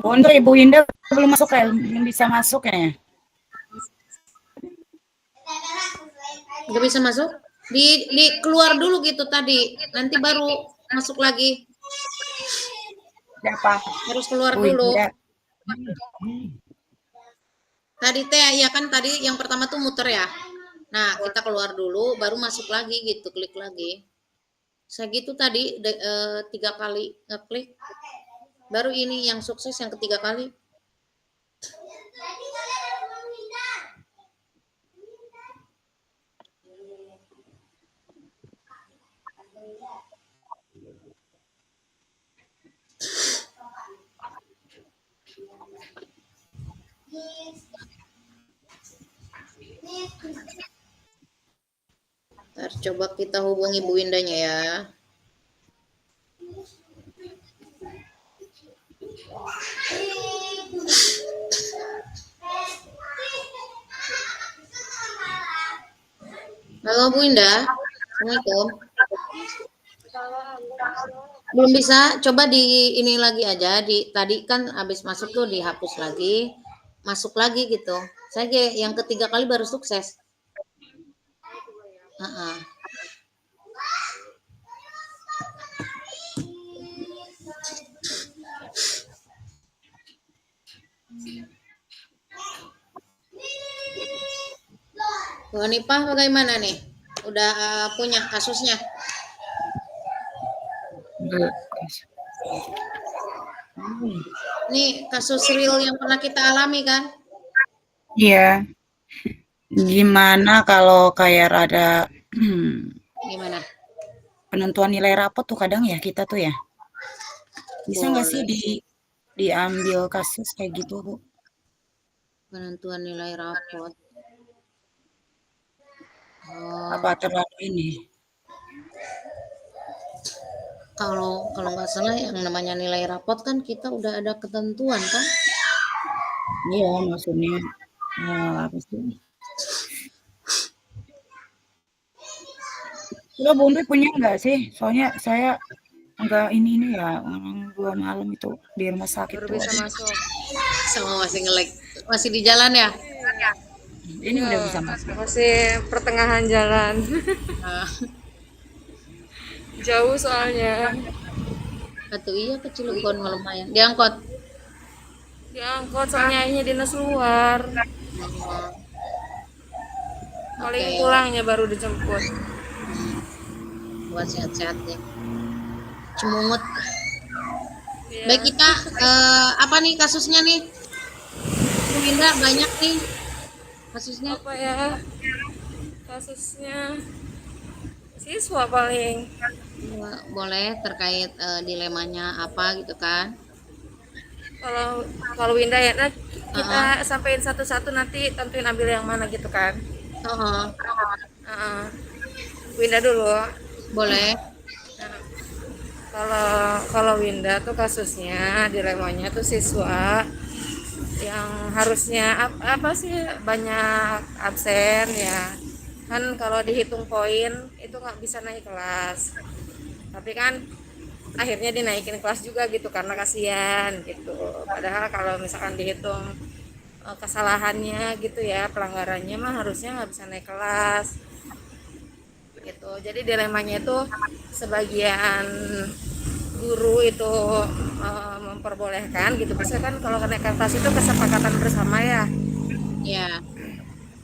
Untuk Ibu Indah belum masuk ya, belum bisa masuk ya. Nggak bisa masuk? Di keluar dulu gitu tadi, nanti baru masuk lagi. Siapa? Harus keluar Bu dulu. Indah. Tadi teh ya kan tadi yang pertama tuh muter ya. Nah, kita keluar dulu baru masuk lagi gitu, klik lagi. Saya gitu tadi 3 kali ngeklik. Baru ini yang sukses yang ketiga kali. Ntar coba kita hubungi Bu Indahnya ya. Halo Bu Indah. Assalamualaikum. Belum bisa, coba di ini lagi aja. Tadi kan habis masuk tuh dihapus lagi, masuk lagi gitu. Saya yang ketiga kali baru sukses. Uh-uh. Bu Hanifah bagaimana nih? Udah punya kasusnya? Nih kasus real yang pernah kita alami kan? Iya. Gimana kalau kayak ada Gimana? penentuan nilai rapot tuh kadang ya kita tuh ya. Bisa nggak sih Boleh. diambil kasus kayak gitu, Bu? Penentuan nilai rapot. Apa Oh, terlalu ini? kalau nggak salah yang namanya nilai rapot kan kita udah ada ketentuan kan? Iya, maksudnya apa sih? Coba Bu Ndri punya nggak sih? Soalnya saya nggak ini ya, orang 2 malam itu di rumah sakit Baru tuh bisa ada. masuk. Sama masih nge-lag. Masih di jalan ya? Ini Iya, udah bisa masuk. masih pertengahan jalan. Nah, Jauh soalnya. atau iya ke Cilegon lumayan. Diangkut. Diangkut soalnya ini dinas luar. Paling Oke. pulangnya baru dijemput. Buat sehat-sehat deh. Cemungut. Iya. Baik kita apa nih kasusnya nih? Bu Indra banyak nih kasusnya. Apa ya? Kasusnya siswa paling. Boleh terkait dilemanya apa gitu kan? Kalau kalau Winda ya nah, Heeh. kita sampein satu-satu nanti tentuin ambil yang mana gitu kan. Heeh. Heeh. Winda dulu. Boleh. Nah, kalau kalau Winda tuh kasusnya dilemanya tuh siswa yang harusnya apa sih banyak absen ya kan kalau dihitung poin itu nggak bisa naik kelas tapi kan akhirnya dinaikin kelas juga gitu karena kasihan gitu padahal kalau misalkan dihitung kesalahannya gitu ya pelanggarannya mah harusnya nggak bisa naik kelas gitu jadi dilemanya itu sebagian guru itu memperbolehkan gitu bisa kan kalau kenaikan kelas itu kesepakatan bersama ya Ya.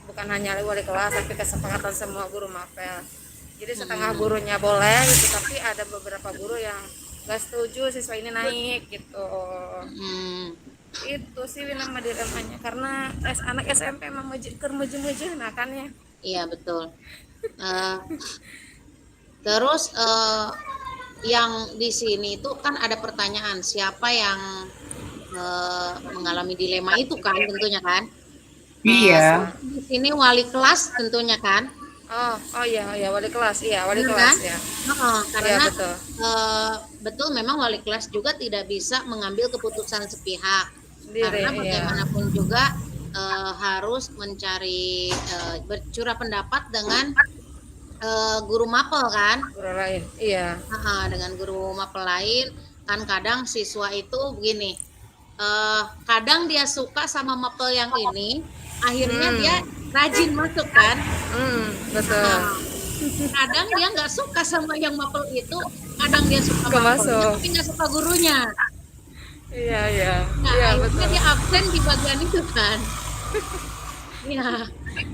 bukan hanya wali kelas tapi kesepakatan semua guru mapel jadi setengah gurunya boleh gitu tapi ada beberapa guru yang gak setuju siswa ini naik gitu itu sih nama dilemanya karena anak SMP emang meje nah kan ya Iya betul. Terus yang di sini itu kan ada pertanyaan siapa yang mengalami dilema itu kan tentunya kan. Iya. Terus di sini wali kelas tentunya kan. oh iya ya wali kelas iya wali Benar kelas kan? ya iya Karena betul betul memang wali kelas juga tidak bisa mengambil keputusan sepihak sendiri karena iya bagaimanapun juga harus mencari bercurah pendapat dengan guru mapel kan. guru lain iya Dengan guru mapel lain kan kadang siswa itu begini kadang dia suka sama mapel yang ini, akhirnya dia Hmm, rajin masuk kan. betul. Nah, kadang dia nggak suka sama yang mapel itu, kadang dia suka Gak mapelnya masuk. tapi nggak suka gurunya. Iya, iya. Nah, Iya, akhirnya betul. dia absen di bagian itu kan. Iya.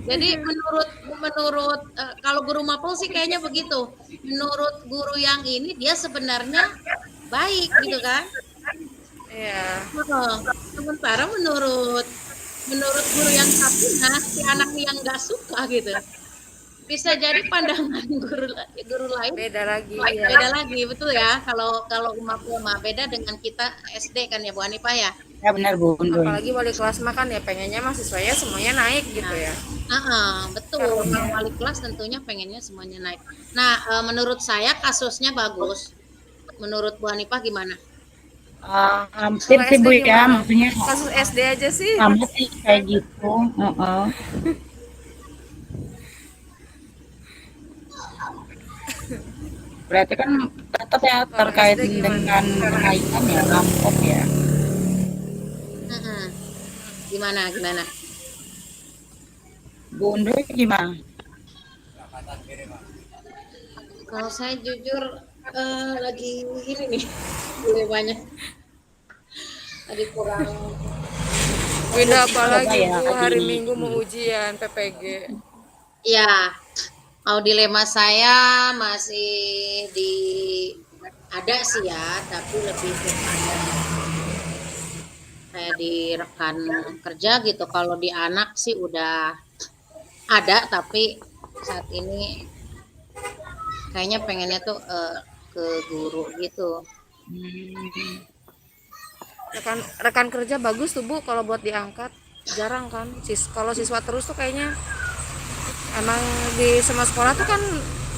Jadi menurut menurut kalau guru mapel sih kayaknya begitu. Menurut guru yang ini dia sebenarnya baik gitu kan. Iya. Heeh. Sementara menurut menurut guru yang satunya si anak yang nggak suka gitu. Bisa jadi pandangan guru lain Beda lagi beda ya. lagi, betul ya. Kalau kalau mapel mah beda dengan kita SD kan ya Bu Hanifah ya. Ya benar Bun Doi. Apalagi wali kelas makan ya pengennya mahasiswanya semuanya naik gitu Nah, ya. betul. Kalau Karena wali kelas tentunya pengennya semuanya naik. Nah, menurut saya kasusnya bagus. Menurut Bu Hanifah gimana? Hampir kalau sih SD Bu ya, gimana? maksudnya Kasus SD aja sih. sama sih kayak gitu. Heeh. Berarti kan tetap ya Kalau terkait SD gimana? dengan kenaikan ya rapot ya. Mm-mm. Gimana? Gimana? Bun Doi gimana? Kalau saya jujur lagi ini nih dilemanya lagi kurang. Beda Coba apalagi ya Bu hari di Minggu mau ujian PPG. Ya, mau dilema saya masih di ada sih ya, tapi lebih kepada kayak di rekan kerja gitu. Kalau di anak sih udah ada, tapi saat ini kayaknya pengennya tuh ke guru gitu. hmm, Rekan rekan kerja bagus tuh Bu kalau buat diangkat. Jarang kan. Kalau siswa terus tuh kayaknya emang di semua sekolah tuh kan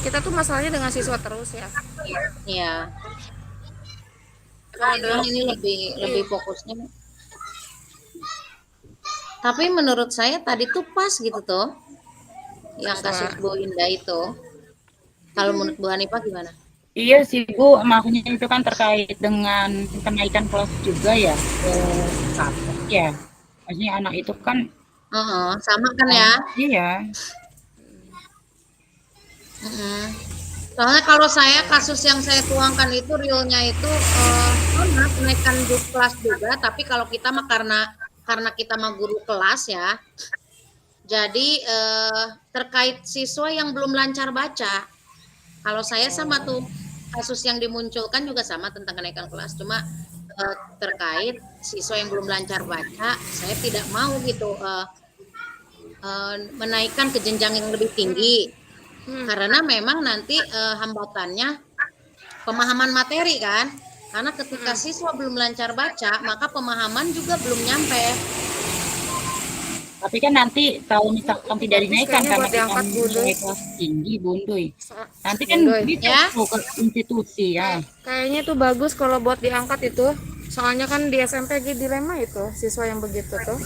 kita tuh masalahnya dengan siswa terus ya. Ya, Kalau memang ini lebih lebih fokusnya. Tapi menurut saya tadi tuh pas gitu tuh, yang siswa kasus Bu Indah itu. Kalau menurut Bu Hanifah gimana? iya sih Bu, maksudnya itu kan terkait dengan kenaikan kelas juga ya ke satu ya. Maksudnya anak itu kan Sama kan ya? iya. Mm-mm. Soalnya kalau saya kasus yang saya tuangkan itu realnya itu sama kenaikan kelas juga, tapi kalau kita mah karena kita mah guru kelas ya, jadi terkait siswa yang belum lancar baca. Kalau saya sama tuh kasus yang dimunculkan juga sama tentang kenaikan kelas, cuma terkait siswa yang belum lancar baca, saya tidak mau gitu menaikkan ke jenjang yang lebih tinggi. Karena memang nanti hambatannya pemahaman materi kan. Karena ketika siswa belum lancar baca, maka pemahaman juga belum nyampe. Tapi kan nanti kalau Bu, misalkan itu tidak bagus dinaikkan kayaknya karena buat kita diangkat Bu Doy. mulai kelas tinggi, Bunduy. Nanti kan Bundoy. bisa Ya, tuh ke institusi ya. Kayaknya tuh bagus kalau buat diangkat itu. Soalnya kan di SMP gitu dilema itu siswa yang begitu tuh.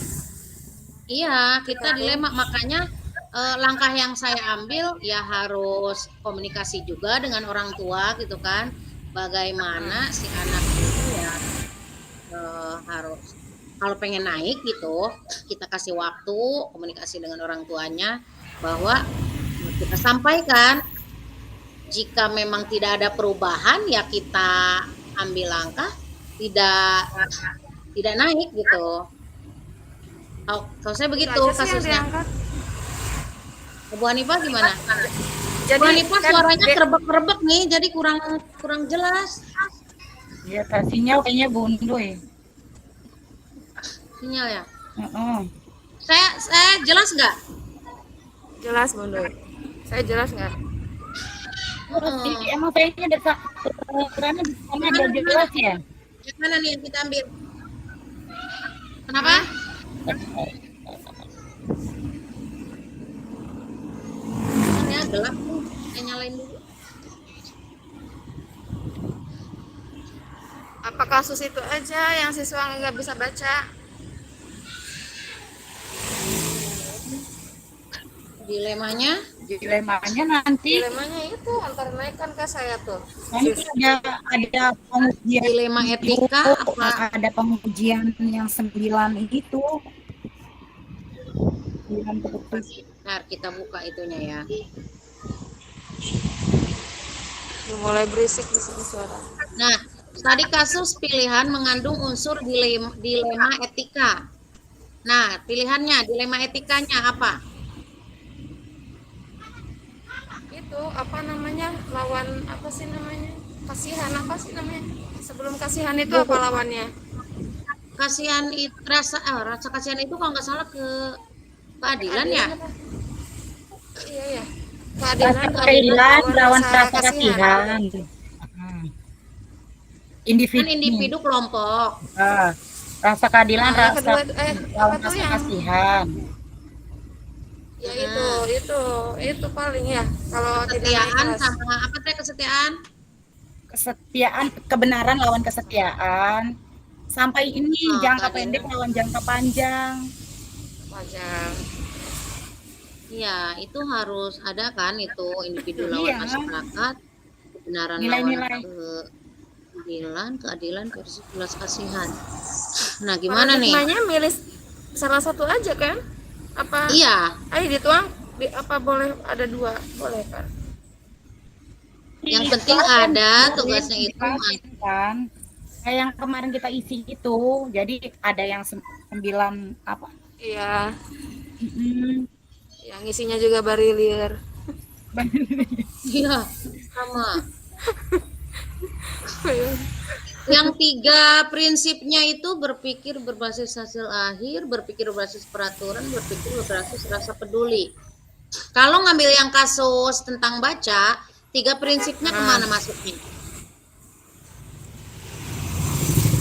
iya, kita Kita tuh dilema. Makanya langkah yang saya ambil ya harus komunikasi juga dengan orang tua gitu kan. Bagaimana si anak ini ya harus kalau pengen naik gitu, kita kasih waktu komunikasi dengan orang tuanya bahwa kita sampaikan jika memang tidak ada perubahan ya kita ambil langkah tidak tidak naik gitu. Kalau saya itu begitu aja sih yang kasusnya. diangkat. Bu Hanifah gimana? Bu Jadi Hanifah kan suaranya kerebek-kerebek nih, jadi kurang kurang jelas Ya sinyal kayaknya Bunduy. sinyal ya. Heeh. Saya jelas nggak? jelas Bundoy. Saya jelas nggak? Jadi emang kayaknya ada karena di sana ada jelas ya. Yang mana nih yang kita ambil? Kenapa? Ya gelap tuh. Saya nyalain dulu. Apa kasus itu aja yang siswa nggak bisa baca? Dilemanya dilemanya nanti Dilemanya itu antara naikkan ke saya tuh. ada pengujian Dilema itu, etika apa? ada pengujian yang 9 itu, 9 keputusan. Bentar, kita buka itunya ya. Mulai berisik di sini suara. Nah, tadi kasus pilihan mengandung unsur dilema etika. Nah, pilihannya, dilema etikanya apa? Itu apa namanya? Lawan apa sih namanya? Kasihan apa sih namanya? Sebelum kasihan itu apa lawannya? Kasihan rasa kasihan itu kalau nggak salah ke keadilan ya? Apa? Iya ya. Rasa Keadilan keadilan lawan rasa kasihan. kasihan. Kan Individu. individu kelompok. Rasa keadilan, Nah, yang rasa kedua lawan apa tuh rasa yang kasihan. ya itu paling ya kalau tidak naik Kesetiaan kelas. sama apa teh kesetiaan? Kesetiaan, kebenaran lawan kesetiaan. Sampai ini jangka keadilan. pendek lawan jangka panjang. Panjang. Iya, itu harus ada kan itu individu Iya. lawan masyarakat, kebenaran Nilai-nilai. lawan keadilan versus belas kasihan. Nah, gimana nih? Paradigmanya milih salah satu aja kan? Apa? Iya, Ayo dituang apa boleh ada dua? Boleh kan? yang penting ada tugasnya itu. Kan kayak yang kemarin kita isi itu, jadi ada yang 9 apa? Iya. Mm, Yang isinya juga barilir. Iya, sama. Yang 3 prinsipnya itu berpikir berbasis hasil akhir, berpikir berbasis peraturan, berpikir berbasis rasa peduli. Kalau ngambil yang kasus tentang baca, 3 prinsipnya kemana masuknya?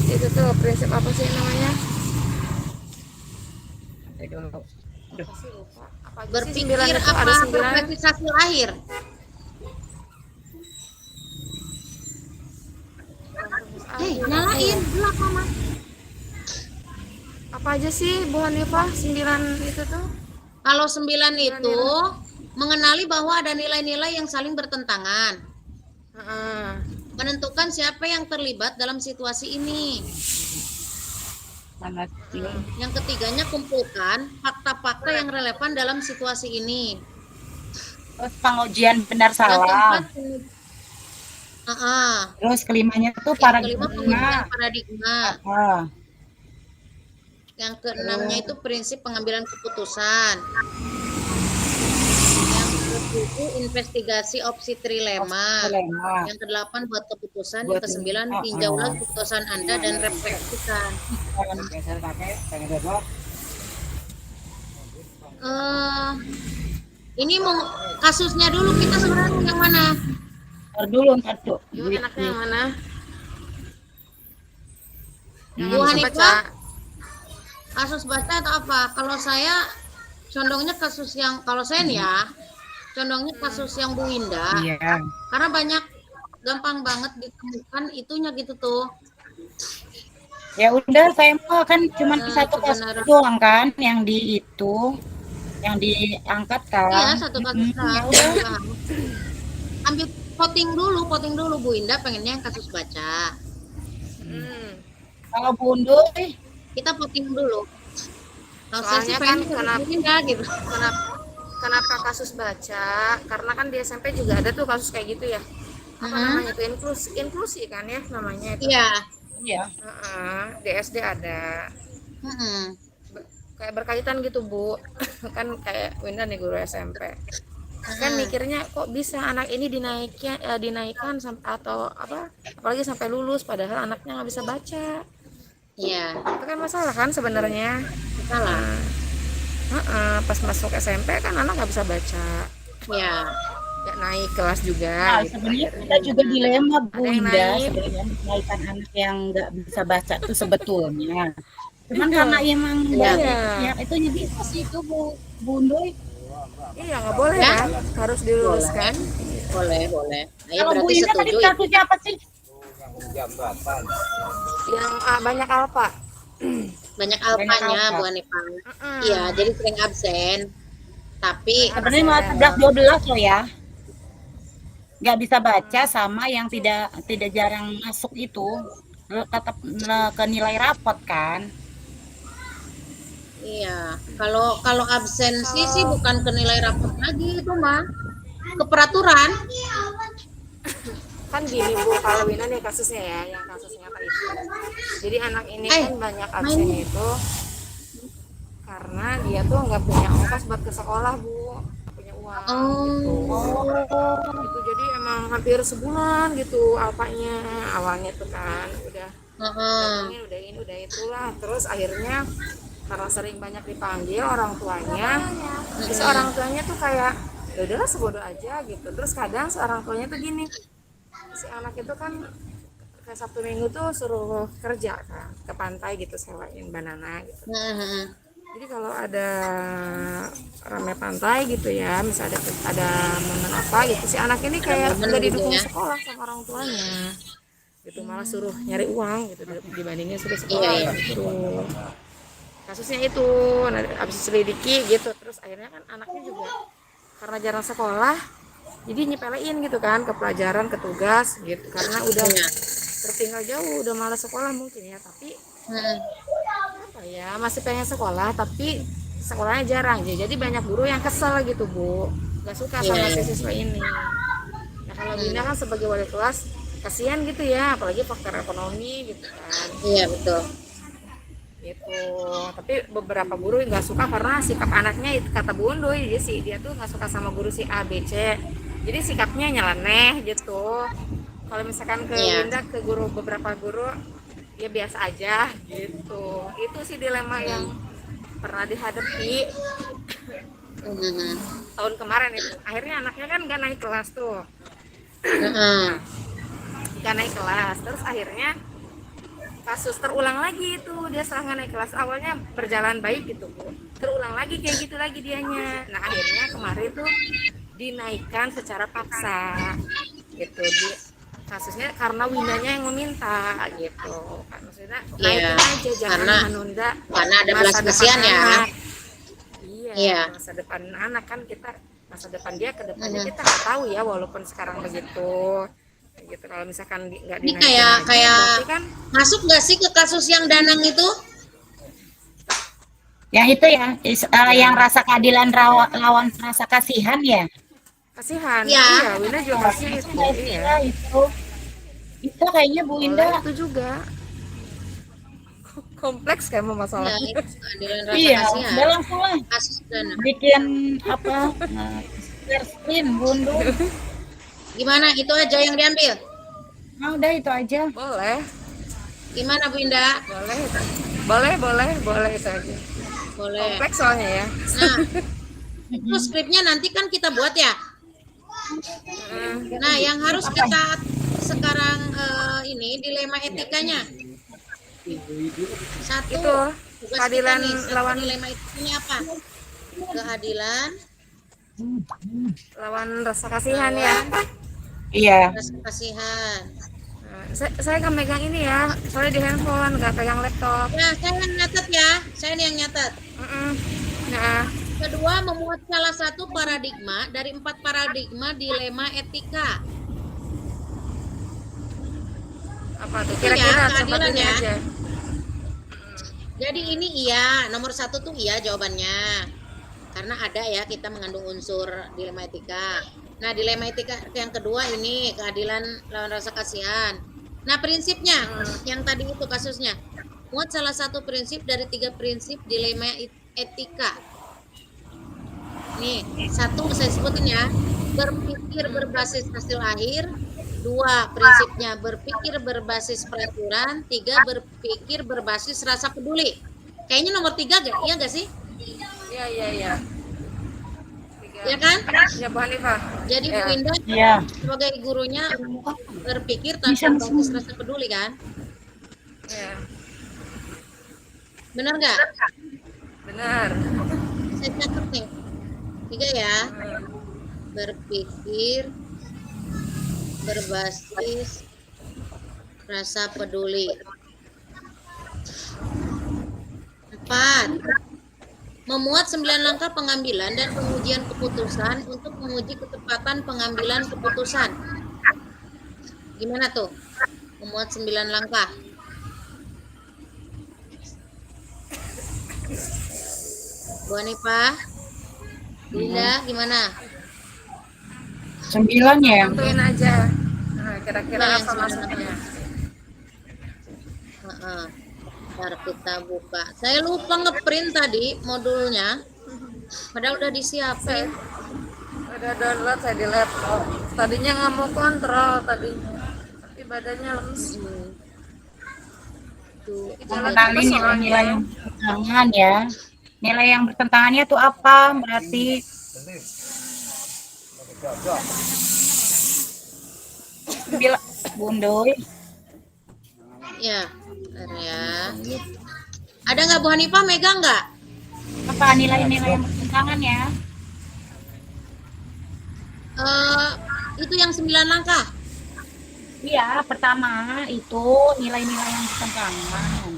Itu tuh prinsip apa sih namanya? Aduh. Apa sih lupa? Apa aja sih Berpikir sembilan itu? apa? Ada 9. Berbasis hasil akhir. Nyalain gelap mama. Apa aja sih Bu Hanifah 9 itu tuh? Kalau 9 itu mengenali bahwa ada nilai-nilai yang saling bertentangan. Heeh. Menentukan siapa yang terlibat dalam situasi ini. Mana sih? Yang ketiganya kumpulkan fakta-fakta yang relevan dalam situasi ini. Terus pengujian benar Yang salah. keempat, Terus kelimanya tuh yang kelima paradigma. pengujian paradigma. Ah, Yang keenamnya itu prinsip pengambilan keputusan. Yang ketujuh investigasi opsi trilema. dilema. Yang kedelapan buat keputusan. Buat Yang kesembilan ini. tinjaulah keputusan Anda dan refleksikan. Ini mau kasusnya dulu, kita sebenarnya yang mana? Ntar dulu. Yuk, enaknya yang mana? Bu Hanifah, kasus baca atau apa? Kalau saya condongnya kasus yang, kalau saya nih ya, condongnya kasus yang Bu Winda. Iya. Karena banyak, gampang banget ditemukan itunya gitu tuh. Ya udah, saya mau kan cuma satu kasus kebenaran. doang kan yang yang diangkat kan. Iya, satu kasus. Ya udah. Ambil voting dulu Bu Winda pengennya yang kasus baca. Kalau bundur, Kita voting dulu. Kalau saya sih Soalnya kan pengen Bu Winda gitu. Kenapa kasus baca? Karena kan di SMP juga ada tuh kasus kayak gitu ya. Apa namanya tuh inklusi kan ya namanya itu. Iya. iya. Di SD ada. Kayak berkaitan gitu Bu. Kan kayak Winda nih guru SMP. Kan mikirnya kok bisa anak ini dinaikkan atau apa apalagi sampai lulus padahal anaknya nggak bisa baca. Iya. Itu kan masalah kan sebenarnya. Salah. Pas masuk SMP kan anak nggak bisa baca. Iya. Ya naik kelas juga. Nah, gitu. sebenarnya kita juga dilema Bu Ada yang Winda naik. sebenarnya menaikkan anak yang nggak bisa baca tuh sebetulnya. Cuman karena emang Iya. ya itu bisa sih itu Bu Bundoy. Iya nggak boleh Ya. kan harus diluluskan. Boleh. Ayo Kalau Bu berarti Winda tadi setuju ya. kasusnya apa sih? Yang banyak alfa. Banyak alfanya alfa. Bu Hanifah. Iya, jadi sering absen. Tapi Sebenarnya mau 11-12 loh ya. Nggak bisa baca sama yang tidak jarang masuk itu tetap ke nilai rapot kan. iya, kalau absensi sih Kalau bukan ke nilai rapot lagi itu mah, ke peraturan. kan gini Bu, kalau Wina nih kasusnya ya, yang kasus nyata itu. Jadi anak ini kan banyak absen main. itu karena dia tuh nggak punya ongkos buat ke sekolah Bu, nggak punya uang gitu. Oh, Itu jadi emang hampir sebulan gitu alpanya, awalnya tuh kan udah Heeh. datengin, udah ini udah itulah, terus akhirnya karena sering banyak dipanggil orang tuanya, terus orang tuanya tuh kayak ya udahlah sebodoh aja gitu. Terus kadang seorang tuanya tuh gini, si anak itu kan kayak Sabtu Minggu tuh suruh kerja kan ke pantai gitu, sewain banana gitu. Heeh. Jadi kalau ada rame pantai gitu ya, misalnya ada momen apa gitu, si anak ini kayak momen nggak gitu didukung ya. sekolah sama orang tuanya gitu, malah suruh nyari uang gitu dibandingin suruh Iya, sekolah iya. gitu. Kasusnya itu, nah, abis selidiki gitu, terus akhirnya kan anaknya juga karena jarang sekolah, jadi nyepelein gitu kan ke pelajaran, ke tugas gitu, karena udah Iya. tertinggal jauh, udah malas sekolah mungkin ya, tapi Heeh. apa ya, masih pengen sekolah tapi sekolahnya jarang ya, jadi banyak guru yang kesel gitu Bu, nggak suka Iya, sama iya. si siswa ini. Nah kalau Bina kan sebagai wali kelas kasihan gitu ya, apalagi faktor ekonomi gitu kan Iya, betul. gitu. Tapi beberapa guru nggak suka karena sikap anaknya itu, kata Bundu dia sih, dia tuh nggak suka sama guru si A B C, jadi sikapnya nyeleneh gitu. Kalau misalkan ke Iya. Winda, ke guru, beberapa guru ya biasa aja gitu. Itu sih dilema yang pernah dihadapi Heeh. tahun kemarin itu. Akhirnya anaknya kan nggak naik kelas tuh, Heeh. nggak naik kelas, terus akhirnya kasus terulang lagi itu, dia setelah nggak naik kelas, awalnya berjalan baik gitu Bu, terulang lagi kayak gitu lagi dianya. Nah akhirnya kemarin tuh dinaikkan secara paksa gitu, kasusnya karena Windanya yang meminta gitu kan, maksudnya Iya. naikin aja, jangan Karena menunda ada belas masa depan kasihan ya. anak. Iya, Iya. masa depan anak kan kita, masa depan dia ke depannya Mhm. kita nggak tahu ya, walaupun sekarang begitu gitu. Kalau misalkan nggak Ini dinaikin lagi berarti kan masuk nggak sih ke kasus yang Danang itu? yang itu ya, yang rasa keadilan lawan rasa kasihan ya. kasihan. Iya. Iya, Wina juga kasih Itu itu. Mbak Iya, Vira itu kayaknya Bu boleh Indah. itu juga. Kompleks kayak Iya, masalahnya. itu keadilan rasa Iya, kasihan. udah langsung lah Kasus Danang. bikin apa share screen Bundu. Gimana? Itu aja yang diambil. Nah, udah itu aja. Boleh, Gimana Bu Indah? boleh itu. Boleh itu aja. Boleh. Kompleks soalnya ya. Nah, itu skripnya nanti kan kita buat ya. Nah, yang harus kita sekarang ini dilema etikanya. Satu, Itu tugas keadilan kita nih, satu lawan dilema etikanya apa? Keadilan, lawan rasa kasihan ya. Iya. rasa kasihan. Nah, saya nggak megang ini ya, soalnya di handphone, nggak pegang laptop. Nah, saya yang nyatet ya. Saya nih yang nyatet. Nah, Kedua, memuat salah satu paradigma dari 4 paradigma dilema etika. apa tuh? Itu Kira-kira ya, coba keadilan ini ya. aja. Jadi ini iya, nomor 1 tuh iya jawabannya. Karena ada ya kita mengandung unsur dilema etika. Nah, dilema etika yang kedua ini keadilan lawan rasa kasihan. Nah, prinsipnya yang tadi itu kasusnya. Muat salah satu prinsip dari 3 prinsip dilema etika. Nih, 1 saya sebutin ya. Berpikir berbasis hasil akhir. 2, prinsipnya berpikir berbasis peraturan. 3, berpikir berbasis rasa peduli. Kayaknya nomor 3 gak? Iya gak sih? Iya. Ya kan? Ya Bu Hanifah. Jadi Ya. Bu Indah Iya. sebagai gurunya berpikir tanpa berbasis rasa peduli kan? Ya, Benar nggak? benar. Saya catat nih. 3 ya. Berpikir berbasis rasa peduli. 4, memuat 9 langkah pengambilan dan pengujian keputusan untuk menguji ketepatan pengambilan keputusan. Gimana tuh? Memuat 9 langkah. Bu Hanifah, Linda, gimana? 9 ya. Tentuin aja. Nah, kira-kira Nah, yang apa 9 masuknya? Heeh. Ntar kita buka. Saya lupa ngeprint tadi modulnya. Padahal udah disiapin. Udah download saya di laptop. Tadinya nggak mau kontrol tadinya, tapi badannya lemes. Tuh, Mengenali nilai-nilai yang bertentangan ya. Nilai yang bertentangannya tuh apa? Berarti Bundoy. ya, bentar ya. Ada nggak Bu Hanifah megang nggak? Apa nilai-nilai yang bertentangan ya? Itu yang 9 langkah. Iya, pertama itu nilai-nilai yang bertentangan.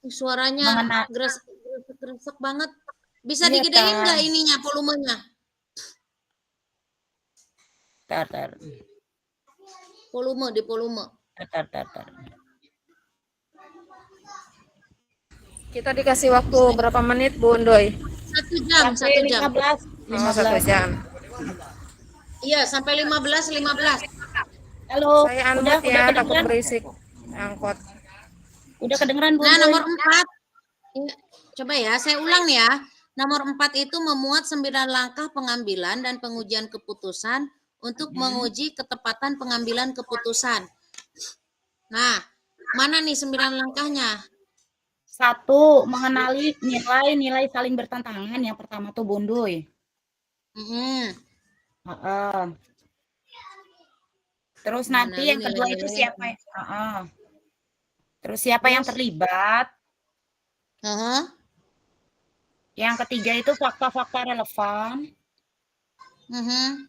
Suaranya Mengenal- gresek banget. Bisa Iya, digedein Kak. nggak ininya, volumenya? Tar. Volume, di volume. Tar. Kita dikasih waktu berapa menit, Bu Undoy? 1 jam, 1 Sampai jam. 15. Oh, 1 jam. Iya, sampai 15. Halo, Saya udah unmute ya, takut kedengeran? berisik angkot. Udah kedengeran, Bu? Nah, Bundoy? nomor 4. Coba ya, saya ulang ya. Nomor 4 itu memuat 9 langkah pengambilan dan pengujian keputusan untuk menguji ketepatan pengambilan keputusan. Nah, mana nih 9 langkahnya? 1, mengenali nilai-nilai saling bertentangan. Yang pertama tuh Bundoy. Heeh. Terus nanti Mengenali yang kedua itu nilai-nilai siapa? Heeh. Terus siapa yang terlibat? Heeh. Yang ketiga itu fakta-fakta relevan. Mhm.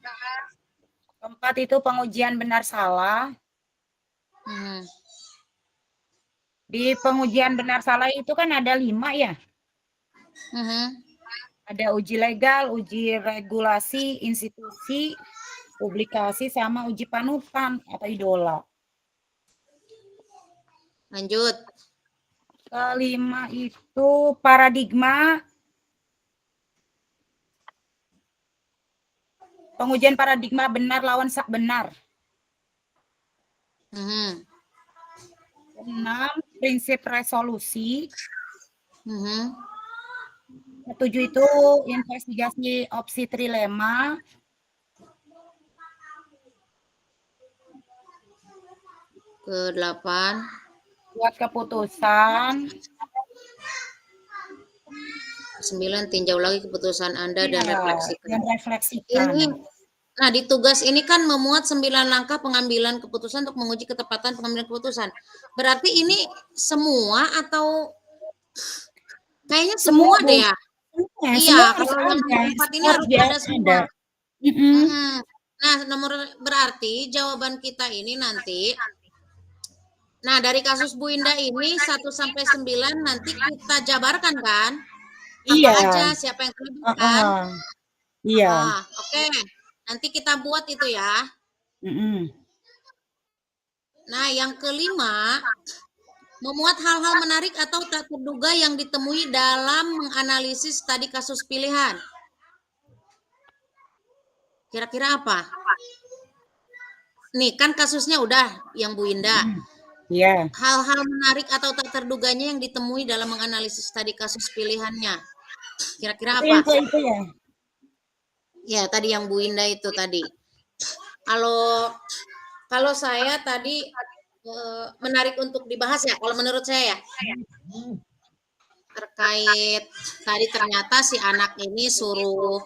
Keempat itu pengujian benar salah. Mhm. Di pengujian benar salah itu kan ada 5 ya. Mhm. Ada uji legal, uji regulasi, institusi, publikasi, sama uji panutan atau idola. Lanjut. Kelima itu paradigma. Pengujian paradigma benar lawan benar. Mhm. 6, prinsip resolusi. Mhm. 7 itu investigasi opsi trilema. Ke-8. Buat keputusan. 9. Tinjau lagi keputusan Anda dan Iya, refleksikan. dan refleksikan. Nah, di tugas ini kan memuat 9 langkah pengambilan keputusan untuk menguji ketepatan pengambilan keputusan. Berarti ini semua atau kayaknya semua Bu. deh ya? Semua, Iya, semua harus kalau yang ada. nomor 4 ini harus Biar ada semua. Mm-mm. Mhm. Nah, berarti jawaban kita ini nanti. Nah, dari kasus Bu Indah ini 1 sampai 9 nanti kita jabarkan kan? Apa Iya. aja, siapa yang terlibat kan? Iya. Oke. Nanti kita buat itu ya. Mm-mm. Nah, yang kelima, memuat hal-hal menarik atau tak terduga yang ditemui dalam menganalisis tadi kasus pilihan. Kira-kira apa? Nih, kan kasusnya udah yang Bu Indah. Iya. Hal-hal menarik atau tak terduganya yang ditemui dalam menganalisis tadi kasus pilihannya. Kira-kira Itu yang apa? itu ya. Ya, tadi yang Bu Indah itu tadi. Kalau saya tadi menarik untuk dibahas ya, kalau menurut saya ya. Terkait tadi ternyata si anak ini suruh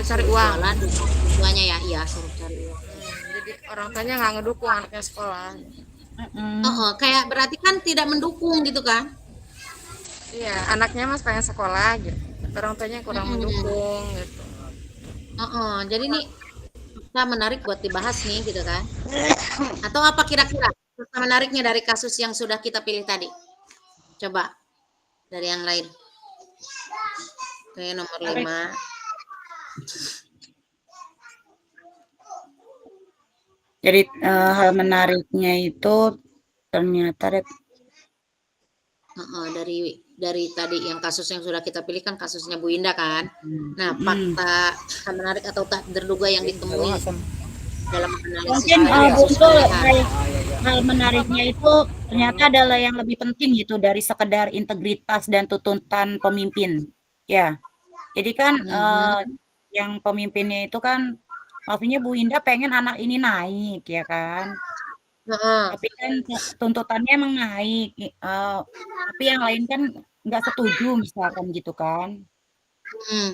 cari uang. Jualan tuanya ya, iya suruh cari uang. Jadi orang tuanya nggak ngedukung anaknya sekolah. Kayak berarti kan tidak mendukung gitu kan? Iya, anaknya mas pengen sekolah gitu. Orang tuanya kurang mendukung gitu. Jadi ini kita menarik buat dibahas nih gitu kan? Atau apa kira-kira menariknya dari kasus yang sudah kita pilih tadi? Coba. dari yang lain. Oke, nomor Menarik. 5. Jadi hal menariknya itu ternyata Dari tadi yang kasus yang sudah kita pilih kan kasusnya Bu Indah kan. Nah, mm, fakta hal menarik atau tak terduga yang ditemui dalam analisis mungkin dari kasus Buntul pilihan. hal menariknya itu ternyata adalah yang lebih penting gitu dari sekedar integritas dan tuntutan pemimpin. Ya, jadi kan yang pemimpinnya itu kan maksudnya Bu Indah pengen anak ini naik ya kan. Heeh. Tapi kan tuntutannya emang naik, tapi yang lain kan nggak setuju misalkan gitu kan. Hmm.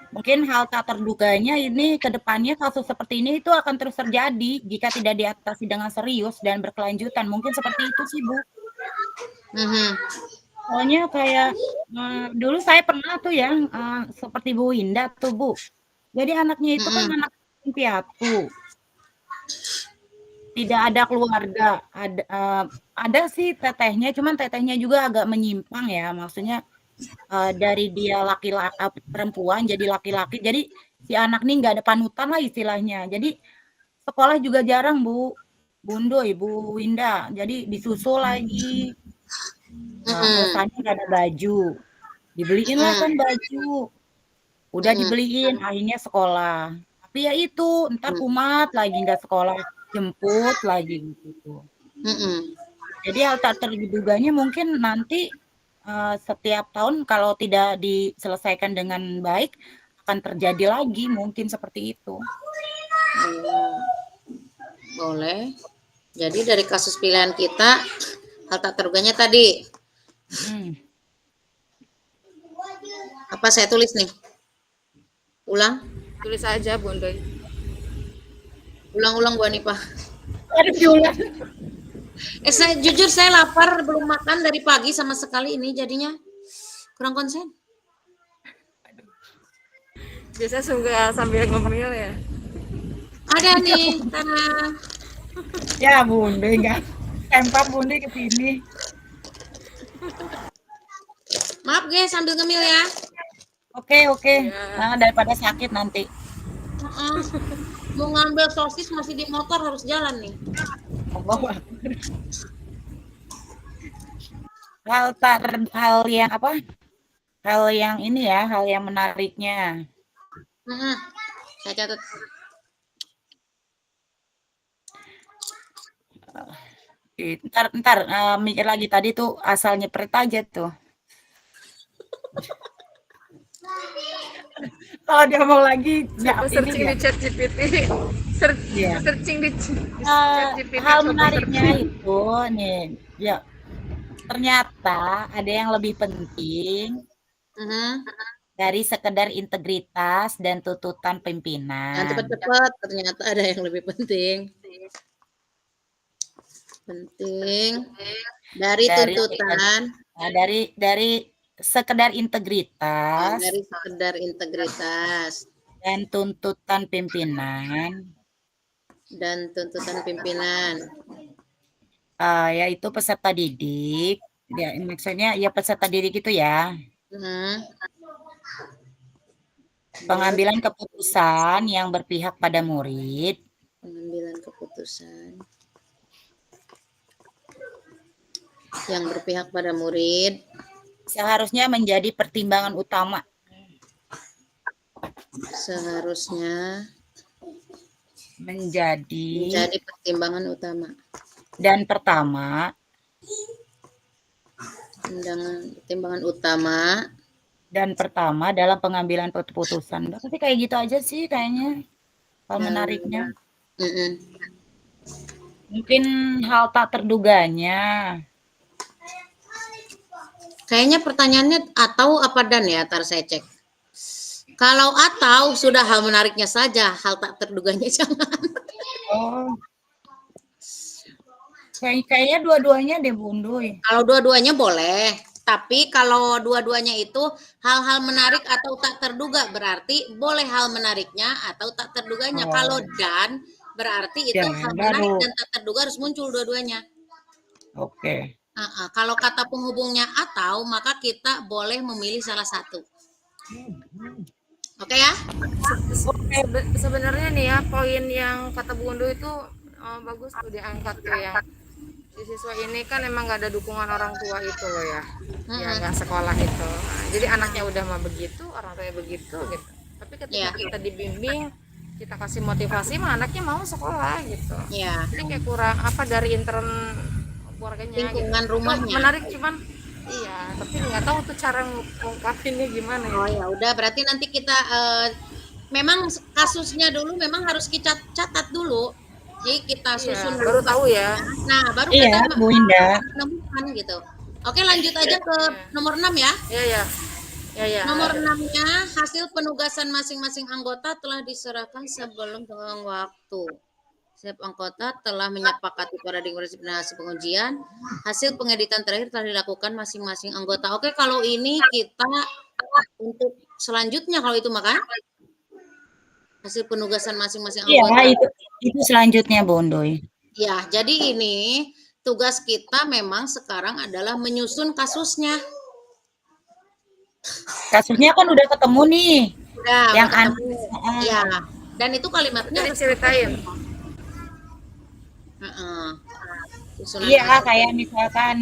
Mungkin hal tak terduganya ini ke depannya kasus seperti ini itu akan terus terjadi jika tidak diatasi dengan serius dan berkelanjutan. Mungkin seperti itu sih, Bu. Mhm. Soalnya kayak dulu saya pernah tuh ya seperti Bu Indah tuh, Bu. Jadi anaknya itu kan Mhm. anak yatim piatu. Tidak ada keluarga, ada sih tetehnya, cuman tetehnya juga agak menyimpang ya, maksudnya dari dia perempuan jadi laki-laki, jadi si anak nih nggak ada panutan lah istilahnya. Jadi sekolah juga jarang Bu, Bundo, Ibu Winda, jadi disusul lagi. Mhm. Kosannya nggak ada baju, dibeliin lah kan Mhm. baju, udah Mhm. dibeliin, akhirnya sekolah. Tapi ya itu, ntar Mhm. kumat lagi nggak sekolah, jemput lagi gitu. Mhm. Jadi hal tak terduganya mungkin nanti setiap tahun kalau tidak diselesaikan dengan baik akan terjadi lagi mungkin seperti itu. Oh, boleh. Jadi dari kasus pilihan kita, hal tak teruganya tadi, Hmm. apa saya tulis nih? Ulang, Tulis aja Bunda. ulang-ulang Bu Hanifah. Harus diulang. Saya jujur saya lapar, belum makan dari pagi sama sekali ini jadinya kurang konsen. Biasa suka sambil ngemil ya. Ada nih, Tara. Ya Bunda, enggak tempat Bunda ke sini. Maaf guys, sambil ngemil ya. Oke, oke. Ya. Daripada sakit nanti. Mau ngambil sosis masih di motor harus jalan nih. Allah. Hal yang apa? Hal yang ini ya, hal yang menariknya. Saya catat. Ntar mikir lagi tadi tuh asal nyepret aja tuh. Kalau dia mau lagi, Coba ini searching dia. di chat GPT. Iya. Searching di chat GPT. Hal Coba menariknya searching. itu nih, ya ternyata ada yang lebih penting dari sekedar integritas dan tuntutan Yang pimpinan. cepat-cepat ternyata ada yang lebih penting. Dari tuntutan, dari sekedar integritas dari sekedar integritas dan tuntutan pimpinan, yaitu peserta didik. Ya, maksudnya ya peserta didik itu ya. Pengambilan keputusan yang berpihak pada murid. Pengambilan keputusan yang berpihak pada murid Seharusnya menjadi pertimbangan utama. seharusnya menjadi pertimbangan utama. Dan pertama dalam pengambilan keputusan. Tapi kayak gitu aja sih kayaknya hal menariknya. Mungkin hal tak terduganya. Kayaknya pertanyaannya atau apa dan ya, tar saya cek. Kalau atau sudah hal menariknya saja, hal tak terduganya jangan. Oh. Kayaknya dua-duanya deh Bunduy. Kalau dua-duanya boleh, tapi kalau dua-duanya itu hal-hal menarik atau tak terduga berarti boleh hal menariknya atau tak terduganya. Kalau berarti itu hal menarik dan tak terduga harus muncul dua-duanya. Oke. Kalau kata penghubungnya atau, maka kita boleh memilih salah satu. Oke ya? Sebenarnya nih ya, poin yang kata Bu Undo itu bagus tuh diangkat tuh, yang si siswa ini kan emang nggak ada dukungan orang tua itu loh ya, ya nggak sekolah itu. Nah, jadi anaknya udah mah begitu, orang tuanya begitu gitu. Tapi ketika kita dibimbing, kita kasih motivasi, mah anaknya mau sekolah gitu. Ya, Jadi kayak kurang apa dari intern keluarganya lingkungan gitu. rumahnya. Menarik, cuman iya, tapi nggak tahu tuh cara ngungkapinnya gimana ya. Oh ya udah, berarti nanti kita memang kasusnya dulu memang harus kita catat dulu. Jadi kita susun Iya, dulu baru tahu ya. kasusnya. Nah, baru Iya, kita Bu Indah. menemukan gitu. Oke, lanjut aja ke nomor 6 ya. Iya, ya. Ya, ya. Nomor 6-nya, hasil penugasan masing-masing anggota telah diserahkan sebelum tenggang waktu. Setiap anggota telah menyepakati paradigma disiplinasi pengujian. Hasil pengeditan terakhir telah dilakukan masing-masing anggota. Oke, kalau ini kita untuk selanjutnya kalau itu maka hasil penugasan masing-masing anggota. Iya, itu selanjutnya, Bu Undoy. Ya, jadi ini tugas kita memang sekarang adalah menyusun kasusnya. Kasusnya kan udah ketemu nih. Udah Yang ketemu. Ya, dan itu kalimatnya Harus ceritain. susunan Iya, kasus. kayak misalkan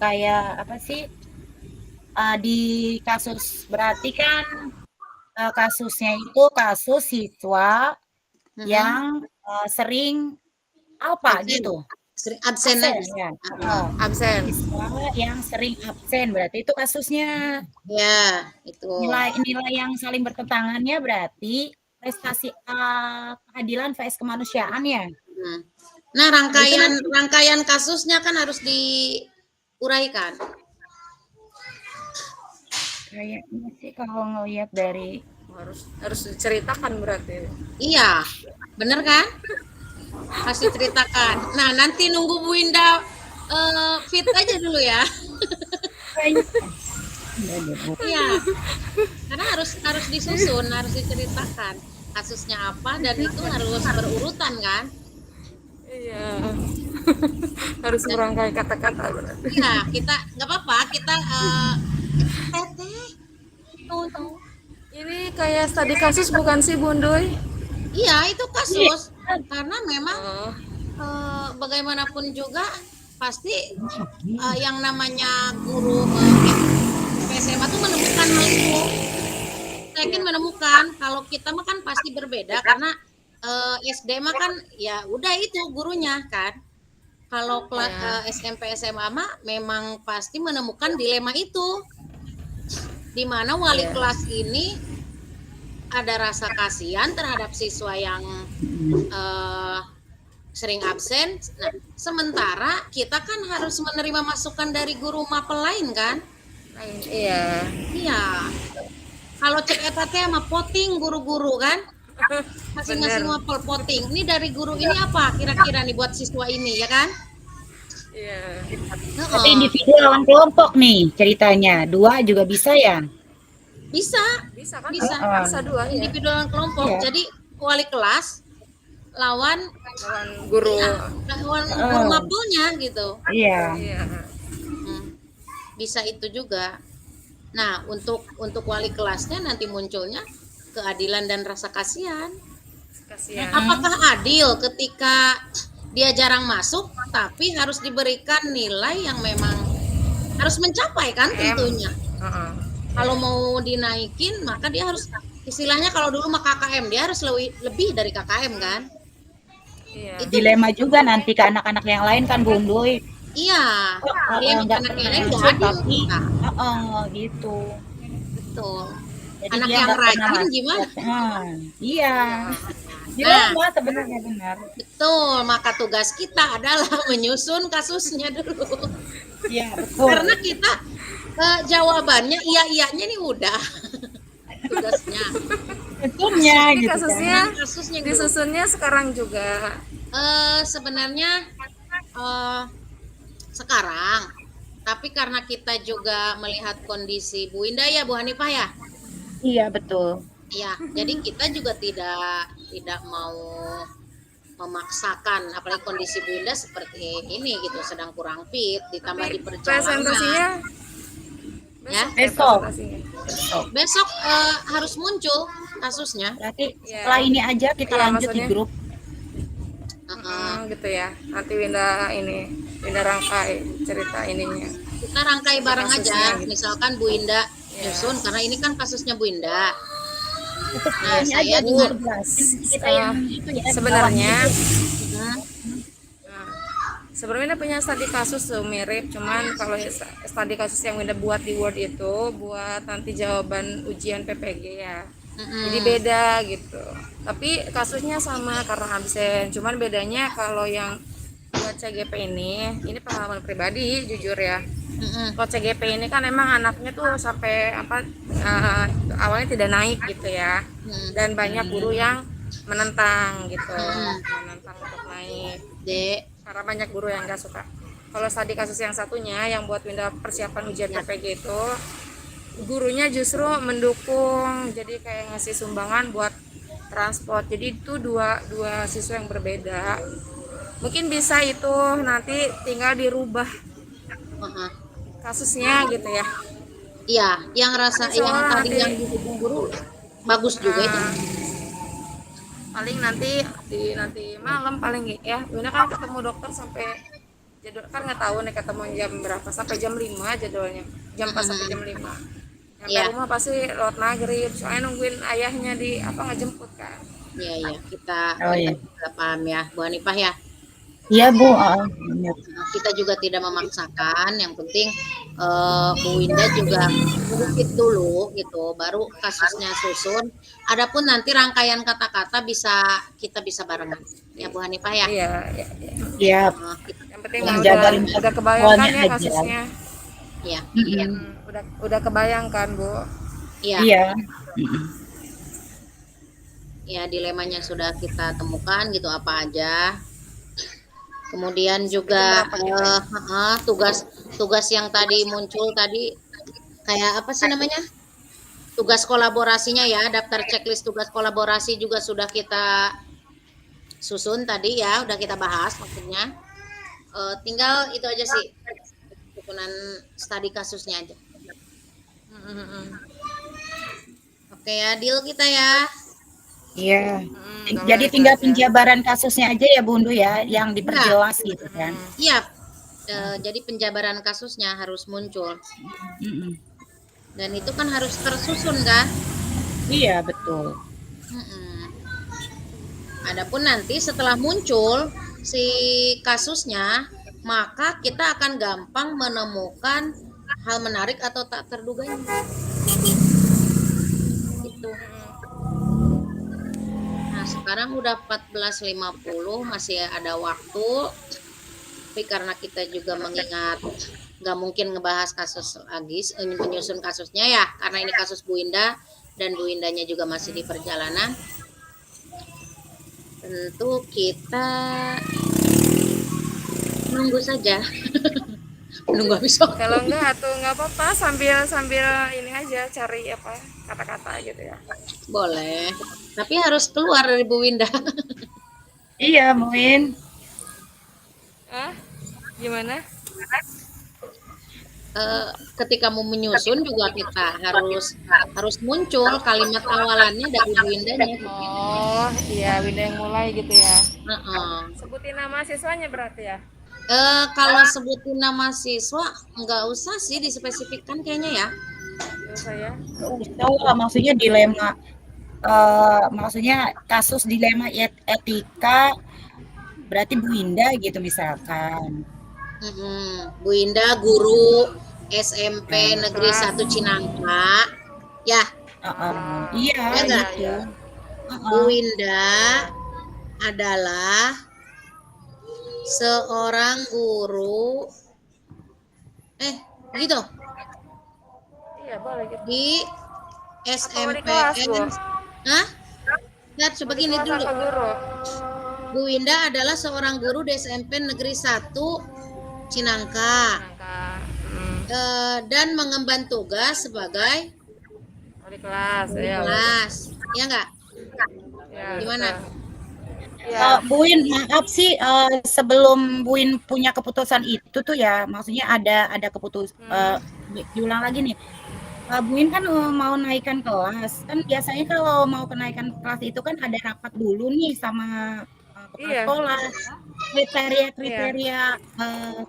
kayak apa sih, di kasus berarti kan kasusnya itu kasus siswa yang sering apa Absen. gitu. Sering absen aja. ya. Absen. Siswa yang sering absen berarti itu kasusnya. Ya, itu. Nilai-nilai yang saling bertentangannya berarti prestasi keadilan vs kemanusiaan ya. Nah, rangkaian kasusnya kan harus diuraikan. Kayaknya sih kalau ngelihat dari harus diceritakan berarti. Iya, bener kan? Harus diceritakan. Nah, nanti nunggu Bu Indah fit aja dulu ya. Iya, karena harus disusun, harus diceritakan kasusnya apa dan itu harus berurutan kan? Iya. Harus merangkai kata-kata berarti. Iya, kita nggak apa-apa, kita tuh. Ini kayak studi kasus bukan sih, Bundoy? Iya, itu kasus. Karena memang bagaimanapun juga pasti yang namanya guru SMA tuh menemukan hal itu. Saya yakin menemukan. Kalau kita mah kan pasti berbeda karena SD mah kan ya udah itu gurunya kan. Kalau SMP SMA mah memang pasti menemukan dilema itu. Di mana wali kelas ini ada rasa kasihan terhadap siswa yang sering absen. Nah, sementara kita kan harus menerima masukan dari guru mapel lain kan? Iya. Iya. Kalau cek etat sama poting guru-guru kan? Masing-masing mapel poting. Ini dari guru ini apa kira-kira nih buat siswa ini ya kan? Iya. Tapi individu lawan kelompok nih ceritanya. Dua juga bisa ya? Bisa. Bisa kan? Bisa dua ya. Individu lawan kelompok. Iya. Jadi wali kelas lawan guru. Lawan guru mapelnya gitu. Iya. Iya. Bisa itu juga. Nah, untuk wali kelasnya nanti munculnya keadilan dan rasa kasihan. Kasihan. Apakah adil ketika dia jarang masuk tapi harus diberikan nilai yang memang harus mencapai kan tentunya. Kalau mau dinaikin maka dia harus istilahnya kalau dulu mah KKM dia harus lebih dari KKM kan. Iya. Dilema juga nanti ke anak-anak yang lain kan Bu Undoy. Iya. Dilema anak yang lain nggak adil. Gitu. Betul. Jadi Anak dia yang nggak pernah rajin masuk. gimana? Iya. Dilema sebenarnya benar. Betul, maka tugas kita adalah menyusun kasusnya dulu. Iya, betul. Karena kita jawabannya iya-iyanya nih udah tugasnya. Betulnya Ini gitu kasusnya, kan. Kasusnya dulu. disusunnya sekarang juga. Sebenarnya sekarang, tapi karena kita juga melihat kondisi Bu Indah ya, Bu Hanifah ya. Iya, betul. Ya, jadi kita juga tidak mau memaksakan, apalagi kondisi Bu Indah seperti ini gitu, sedang kurang fit, ditambah Tapi di presentasinya perjalanan, ya. besok ya Besok. presentasinya. Besok. Besok harus muncul kasusnya. Berarti Ya, setelah ini aja kita ya lanjut di maksudnya grup. gitu ya. Nanti Winda rangkai cerita ininya. Kita rangkai bareng Kasusnya aja, gitu. misalkan Bu Indah Ya. nyusun, karena ini kan kasusnya Bu Indah. Itu Nah, ini saya aja Bu, dengan kita yang itu ya. Sebenarnya Hmm, Nah, sebenarnya punya studi kasus tuh mirip, cuman kalau studi kasus yang Winda buat di Word itu buat nanti jawaban ujian PPG ya. Jadi beda gitu. Tapi kasusnya sama karena absen. Cuman bedanya kalau yang buat CGP ini pengalaman pribadi jujur ya. Kalau CGP ini kan emang anaknya tuh sampai awalnya tidak naik gitu ya. Dan banyak guru yang menentang gitu, menentang untuk naik. Dek, Karena banyak guru yang nggak suka. Kalau tadi kasus yang satunya yang buat Winda persiapan ujian PPG itu gurunya justru mendukung, jadi kayak ngasih sumbangan buat transport. Jadi itu dua siswa yang berbeda. Mungkin bisa itu nanti tinggal dirubah kasusnya gitu ya. iya, yang Nanti yang soal tadi nanti yang didukung guru bagus juga itu. paling nanti malam paling ya. Winda kan ketemu dokter sampai jadwal kan nggak tahu nih ketemu jam berapa, sampai jam 5 jadwalnya, jam 4 sampai jam 5. Nyampe Iya. rumah pasti lewat maghrib, soalnya nungguin ayahnya di ngejemput kan. Iya, kita Oh, iya. juga paham ya, Bu Hanifah ya. Iya Bu, benar. Kita juga tidak memaksakan, yang penting Bu Winda juga sedikit dulu gitu, baru kasusnya susun. Adapun nanti rangkaian kata-kata kita bisa barengan, ya Bu Hanifah ya. Iya. Iya. Yang penting Yang mah jabarin udah kebayangkan awalnya ya aja. kasusnya. Iya, Udah kebayangkan Bu. iya, Iya. ya dilemanya sudah kita temukan gitu apa aja. Kemudian juga tugas yang tadi muncul tadi kayak apa sih namanya? Tugas kolaborasinya ya, daftar checklist tugas kolaborasi juga sudah kita susun tadi ya, udah kita bahas maksudnya. Tinggal itu aja sih, susunan studi kasusnya aja. Oke ya, deal kita ya. Iya. Jadi tinggal penjabaran kasusnya aja ya Bundu ya, yang diperjelas gitu kan. Iya, jadi penjabaran kasusnya harus muncul. Dan itu kan harus tersusun kan? Iya betul. Adapun nanti setelah muncul si kasusnya, maka kita akan gampang menemukan hal menarik atau tak terduganya. Gitu. Nah, sekarang udah 14.50, masih ada waktu. Tapi karena kita juga mengingat nggak mungkin ngebahas kasus lagi, menyusun kasusnya ya, karena ini kasus Bu Indah dan Bu Indahnya juga masih di perjalanan. Tentu kita nunggu saja. Nunggu habis waktu. Kalau enggak atau nggak apa-apa sambil ini aja cari kata-kata gitu ya. Boleh. Tapi harus keluar dari Bu Indah. Iya Muin. Gimana? Ketika mau menyusun juga kita harus muncul kalimat awalannya dari Bu Indahnya. Oh iya, Winda yang mulai gitu ya. Sebutin nama siswanya berarti ya. Kalau sebutin nama siswa nggak usah sih dispesifikkan kayaknya ya. Saya Maksudnya dilema, maksudnya kasus dilema etika, berarti Bu Indah gitu misalkan. Bu Indah guru SMP Negeri 1 Cinangka, ya. Iya Ya nggak? gitu. Bu Indah adalah seorang guru, gitu. Iya boleh gitu. Di Di kelas, Bu? SMPN. Hah? Lihat coba gini dulu. Guru. Bu Indah adalah seorang guru di SMP Negeri 1 Cinangka. Dan mengemban tugas sebagai Di kelas, kelas. Ya enggak? Ya, Gimana? Ya, Bu Win, maaf sih, sebelum Bu Win punya keputusan itu tuh ya, maksudnya ada hmm, diulang lagi nih, Bu Win kan, mau naikkan kelas, kan biasanya kalau mau kenaikan kelas itu kan ada rapat dulu nih sama, kepala iya, sekolah, iya. kriteria-kriteria,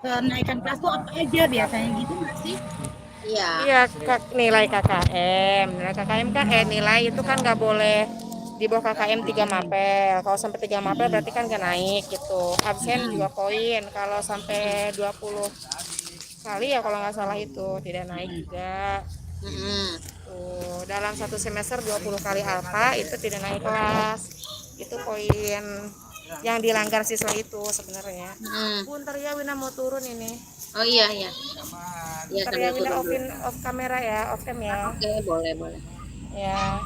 kenaikan kelas tuh apa aja, biasanya gitu nggak sih? Iya. Iya, nilai KKM. Nilai KKM kan nilai itu kan nggak boleh di bawah KKM 3 mapel. Kalau sampai 3 mapel Mhm, berarti kan nggak naik gitu. Absen juga mhm, poin. Kalau sampai 20 kali ya kalau nggak salah itu tidak naik mhm, juga. Mm-mm. Tuh, dalam satu semester 20 kali alfa itu tidak naik kelas. Itu poin yang dilanggar siswa itu sebenarnya. Mm-mm. Bu, ntar ya Wina mau turun ini. Oh iya, iya. Iya, Ntar ya sambil Wina turun dulu. off kamera ya, off cam ya. Oke, boleh, boleh. Ya.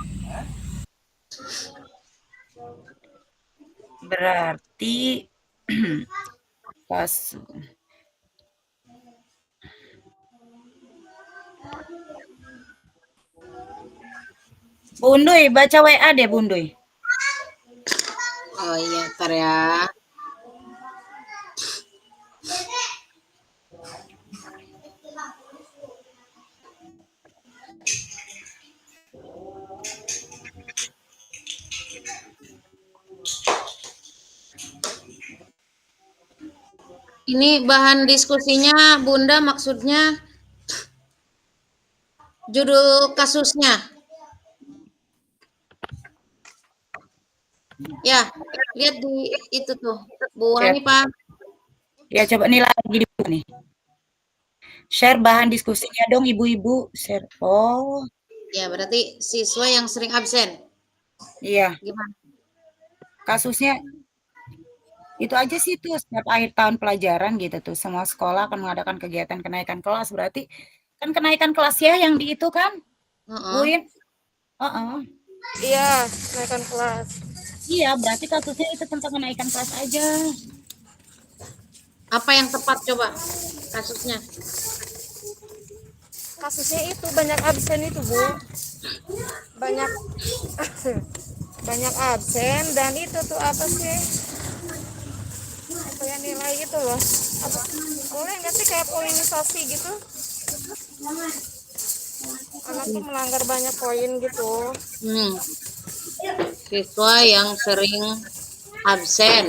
berarti pas Bunduy, baca WA deh Bunduy. Oh iya, ntar ya. Ini bahan diskusinya Bunda maksudnya judul kasusnya. Ya, lihat di itu tuh. Bu Chat. Hanifah. Ya coba nih lagi di nih. Share bahan diskusinya dong ibu-ibu. Share. Oh, Ya, berarti siswa yang sering absen. iya. Gimana? Kasusnya itu aja sih tuh setiap akhir tahun pelajaran gitu tuh. Semua sekolah akan mengadakan kegiatan kenaikan kelas. Berarti kan kenaikan kelas ya yang di itu kan, Heeh. Buin? Heeh. Iya, naikkan kelas. Iya, berarti kasusnya itu tentang kenaikan kelas aja. Apa yang tepat coba kasusnya? Kasusnya itu banyak absen itu, Bu. Banyak banyak absen dan itu tuh apa sih? Apa ya nilai gitu loh. Apa boleh nggak sih kayak poinisasi gitu? Anak tuh melanggar banyak poin gitu. Hmm, siswa yang sering absen.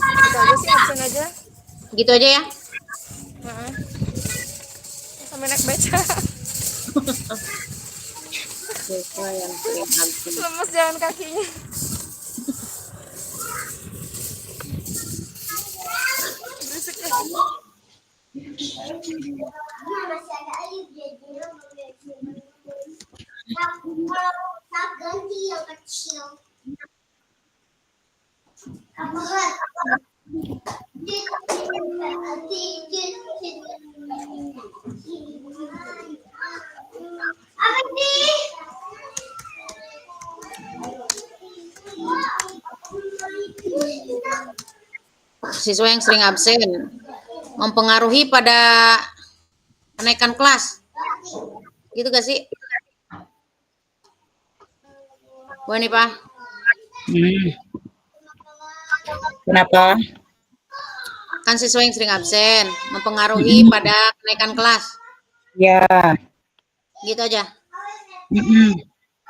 Itu aja sih absen aja. Gitu aja ya. Heeh. Sampai naik beca. Siswa yang sering absen. Lemes jalan kakinya. Berisik ya. Siswa yang sering absen mempengaruhi pada kenaikan kelas. Gitu gak sih? Bu Hanifah? Hmm. Kenapa? Kan siswa yang sering absen mempengaruhi pada kenaikan kelas. Ya. Gitu aja.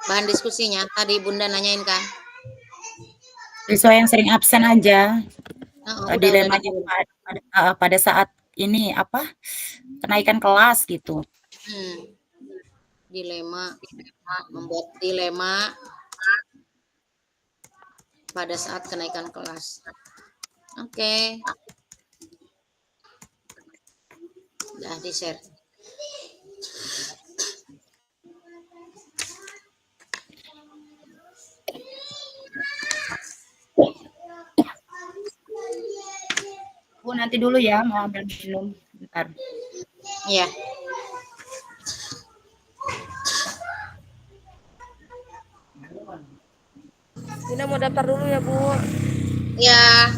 Bahan diskusinya tadi Bunda nanyain kan. Siswa yang sering absen aja. Udah Dilemanya dijawab. pada saat ini apa? Kenaikan kelas gitu. Dilema, membuat dilema pada saat kenaikan kelas. Oke. Udah di-share. Bu nanti dulu ya mau ambil minum bentar. Iya. Dina mau daftar dulu ya, Bu. Ya,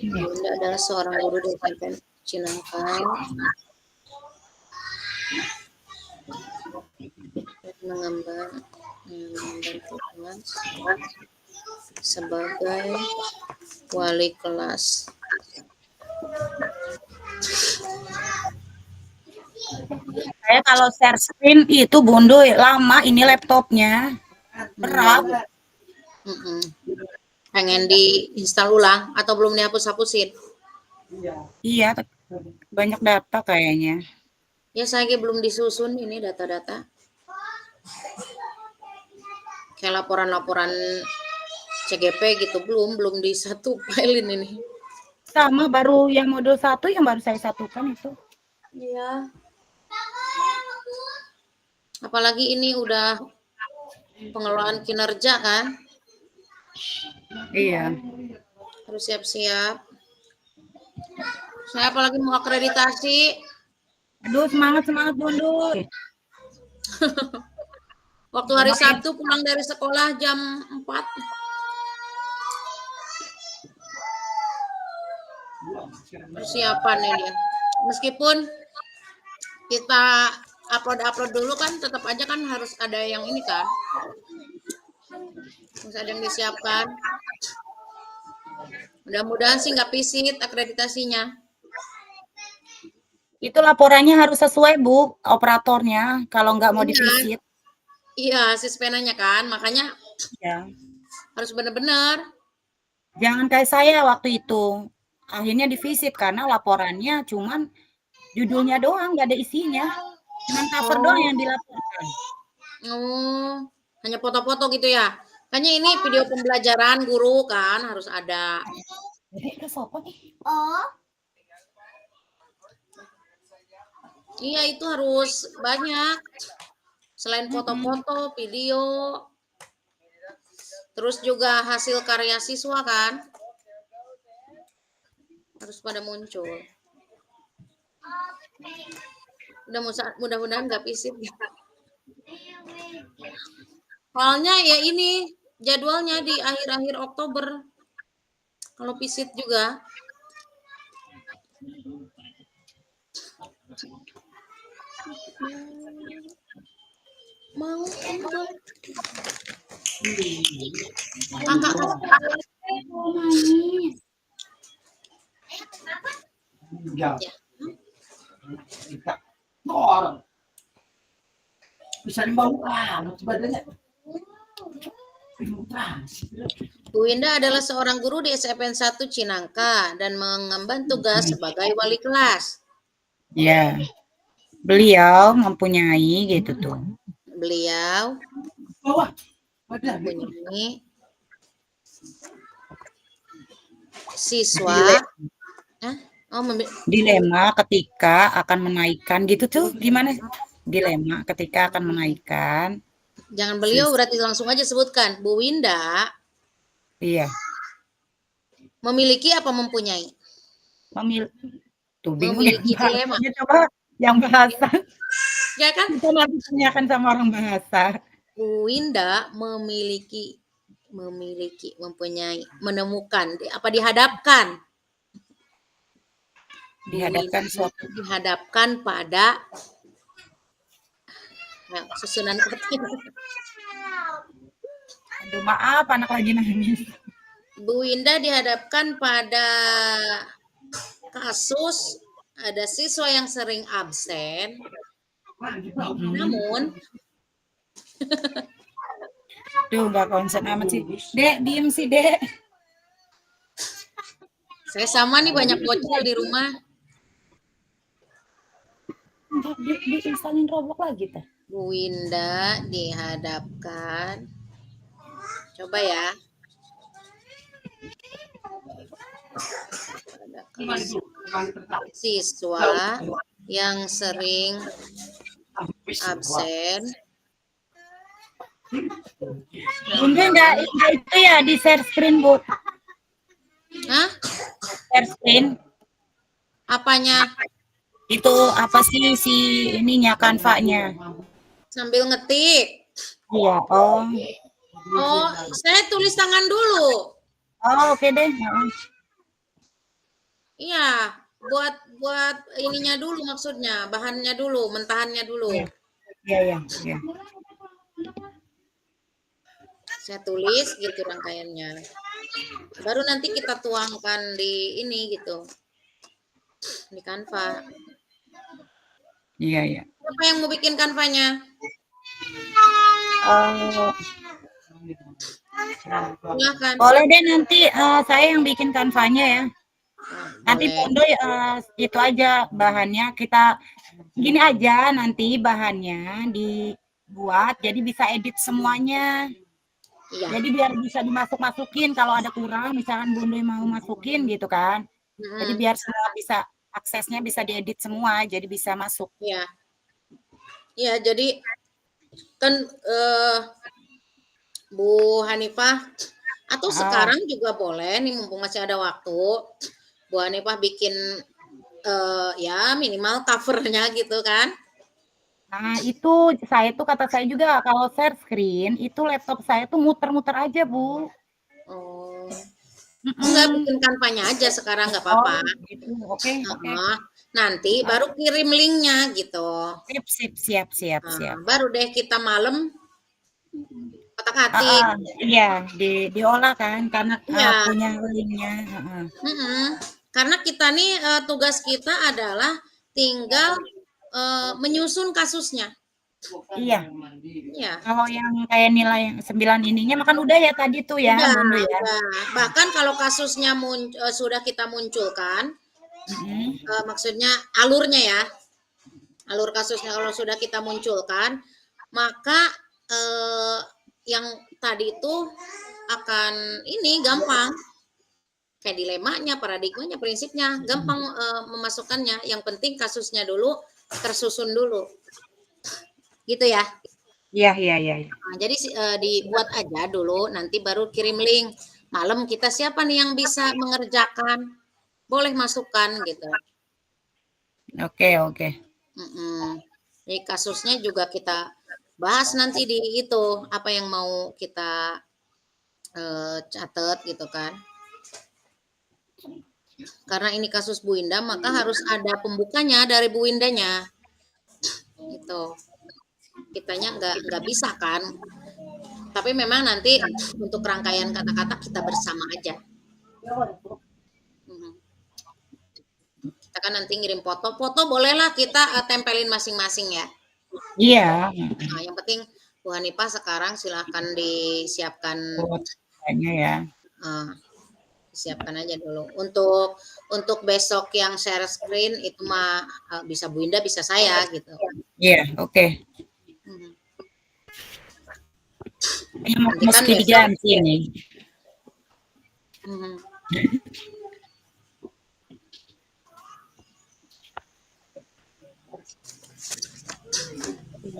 Bunda adalah seorang guru di SMP Cinangka dan membantu kelas sebagai wali kelas. Saya kalau share screen itu Bundu lama ini laptopnya. Berat. Pengen diinstal ulang atau belum dihapus-hapusin? Iya, banyak data kayaknya. Ya saya belum disusun ini data-data. Kayak laporan-laporan CGP gitu belum di satu file ini. Sama baru yang modul 1 yang baru saya satukan itu. Iya. Apalagi ini udah pengelolaan kinerja kan? Iya. Harus siap-siap. Saya apalagi mau akreditasi. Aduh, semangat Bundu. Waktu hari Sabtu pulang dari sekolah jam 4. Persiapan ya dia. Meskipun kita upload dulu kan tetap aja kan harus ada yang ini kan. Harus ada yang disiapkan. Mudah-mudahan sih nggak pisit akreditasinya. Itu laporannya harus sesuai, Bu, operatornya. Kalau nggak mau divisit. Iya, sispenanya kan. Makanya ya, harus benar-benar. Jangan kayak saya waktu itu. Akhirnya divisit karena laporannya cuman judulnya doang, nggak ada isinya. Cuman cover doang yang dilaporkan. Oh, hanya foto-foto gitu ya. Kayaknya ini video pembelajaran guru kan harus ada. Iya, itu harus banyak. Selain foto-foto, video, terus juga hasil karya siswa kan. Harus pada muncul. Mudah-mudahan nggak pisit. Soalnya ya ini jadwalnya di akhir-akhir Oktober. Kalau pisit juga. Mau bisa dibawa sebenarnya. Bu Winda adalah seorang guru di SMPN 1 Cinangka dan mengemban tugas sebagai wali kelas. Ya, beliau mempunyai gitu tuh. Beliau mempunyai siswa dilema ketika akan menaikkan gitu tuh gimana? Dilema ketika akan menaikkan. Jangan beliau berarti langsung aja sebutkan. Bu Winda. Iya. Memiliki apa mempunyai? Memiliki dilema. Coba yang bahasa. Ya kan? Kita nanti tanyakan sama orang bahasa. Bu Winda mempunyai, menemukan, apa dihadapkan? Dihadapkan pada susunan kata. Aduh, maaf anak lagi nangis. Bu Winda dihadapkan pada kasus ada siswa yang sering absen. Namun Duh, nggak konsen amat sih. Dek, diem sih, Dek. Saya sama nih banyak bocil di rumah. Diinstalin Roblox lagi teh. Bu Winda dihadapkan. Coba ya. Siswa yang sering absen. Bunda enggak itu ya di share screen, Bu. Hah? Share screen. Apanya? Itu apa sih si ininya Canva-nya? Sambil ngetik. Iya, oh. Oh, saya tulis tangan dulu. Oh, oke deh. Iya, buat ininya dulu maksudnya, bahannya dulu, mentahannya dulu. Iya. Saya tulis gitu rangkaiannya. Baru nanti kita tuangkan di ini gitu. Di Canva. Iya. Siapa yang mau bikin Canva-nya? Silakan. Boleh deh nanti saya yang bikin Canva-nya ya. Nanti Boleh. Bondo itu aja bahannya kita gini aja nanti bahannya dibuat jadi bisa edit semuanya. Iya. Jadi biar bisa dimasuk-masukin kalau ada kurang misalkan Bondo mau masukin gitu kan. Jadi biar semua bisa aksesnya bisa diedit semua jadi bisa masuk. Iya. Iya, jadi kan Bu Hanifah atau sekarang juga boleh nih mumpung masih ada waktu. Bu Hanifah bikin ya minimal covernya gitu kan. Nah, itu kata saya juga kalau share screen itu laptop saya tuh muter-muter aja, Bu. Oh. Enggak, bikin Canva-nya aja sekarang nggak apa-apa. Gitu. Oke. Nanti baru kirim linknya gitu. Siap. Baru deh kita malam otak-atik. Iya, diolah kan karena punya linknya. Karena kita nih tugas kita adalah tinggal menyusun kasusnya. Iya. Iya. Kalau yang kayak nilai 9 ininya makan udah ya tadi tuh ya, Bondo ya. Bahkan kalau kasusnya sudah kita munculkan, maksudnya alurnya ya, alur kasusnya kalau sudah kita munculkan, maka yang tadi itu akan ini gampang. Kayak dilemanya, paradigmanya, prinsipnya gampang memasukkannya. Yang penting kasusnya dulu tersusun dulu. Gitu ya. Iya. Nah, jadi dibuat aja dulu, nanti baru kirim link. Malam kita siapa nih yang bisa mengerjakan? Boleh masukkan gitu. Oke. Jadi kasusnya juga kita bahas nanti di itu apa yang mau kita catat gitu kan. Karena ini kasus Bu Winda, maka harus ada pembukanya dari Bu Windanya. Gitu. Kitanya nggak bisa kan. Tapi memang nanti untuk rangkaian kata-kata kita bersama aja. Kita kan nanti ngirim foto bolehlah kita tempelin masing-masing ya. Iya. Nah, yang penting Bu Hanifah sekarang silahkan disiapkan ya. Siapkan aja dulu. Untuk besok yang share screen itu mah bisa Bu Winda, bisa saya gitu. Iya, oke. Mesti diganti ini.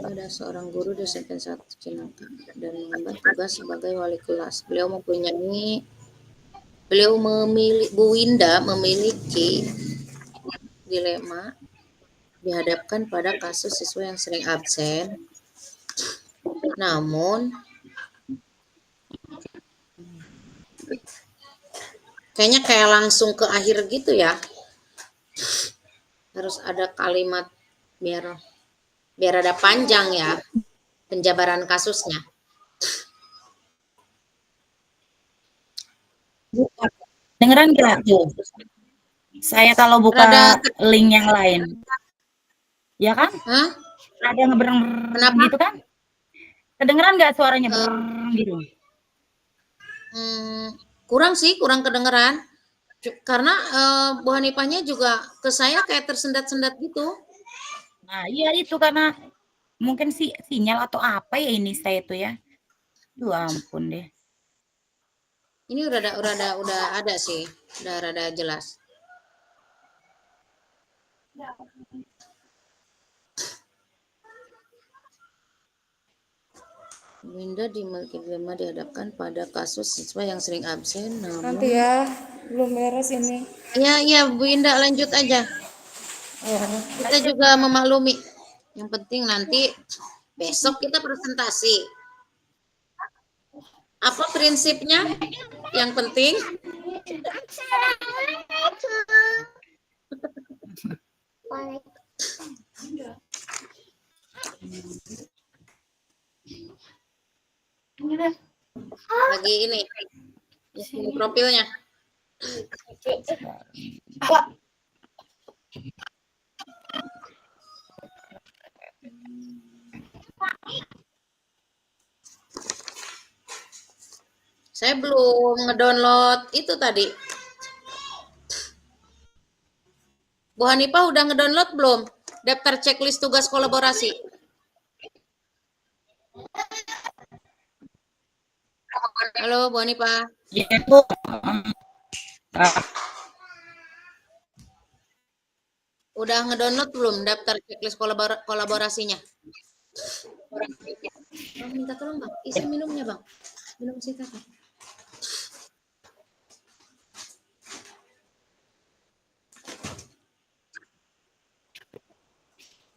Ada seorang guru di SMP 1 Cinangka dan mengemban tugas sebagai wali kelas. Bu Winda memiliki dilema dihadapkan pada kasus siswa yang sering absen. Namun kayaknya kayak langsung ke akhir gitu ya. Harus ada kalimat biar ada panjang ya penjabaran kasusnya. Dengeran nggak tuh? Saya kalau buka link yang lain, ya kan? Ada ngebereng gitu kan? Kedengeran nggak suaranya bereng gitu? Kurang kedengeran. Karena Bu Hanifahnya juga ke saya kayak tersendat-sendat gitu. Nah, iya itu karena mungkin sinyal atau apa ya ini saya tuh ya. Duh ampun deh. Ini udah ada sih, udah rada jelas. Winda di dilema dihadapkan pada kasus siswa yang sering absen namun Nanti ya, belum beres ini. iya Bu Indah lanjut aja. Kita juga memaklumi. Yang penting nanti besok kita presentasi. Apa prinsipnya? Yang penting lagi ini profilnya. Saya belum ngedownload itu tadi. Bu Hanifah udah ngedownload belum? Daftar checklist tugas kolaborasi. Halo Bu Hanifah. Ya Bu. Udah ngedownload belum daftar checklist kolaborasinya? Bang, minta tolong Bang, isi minumnya Bang. Minum si Tata.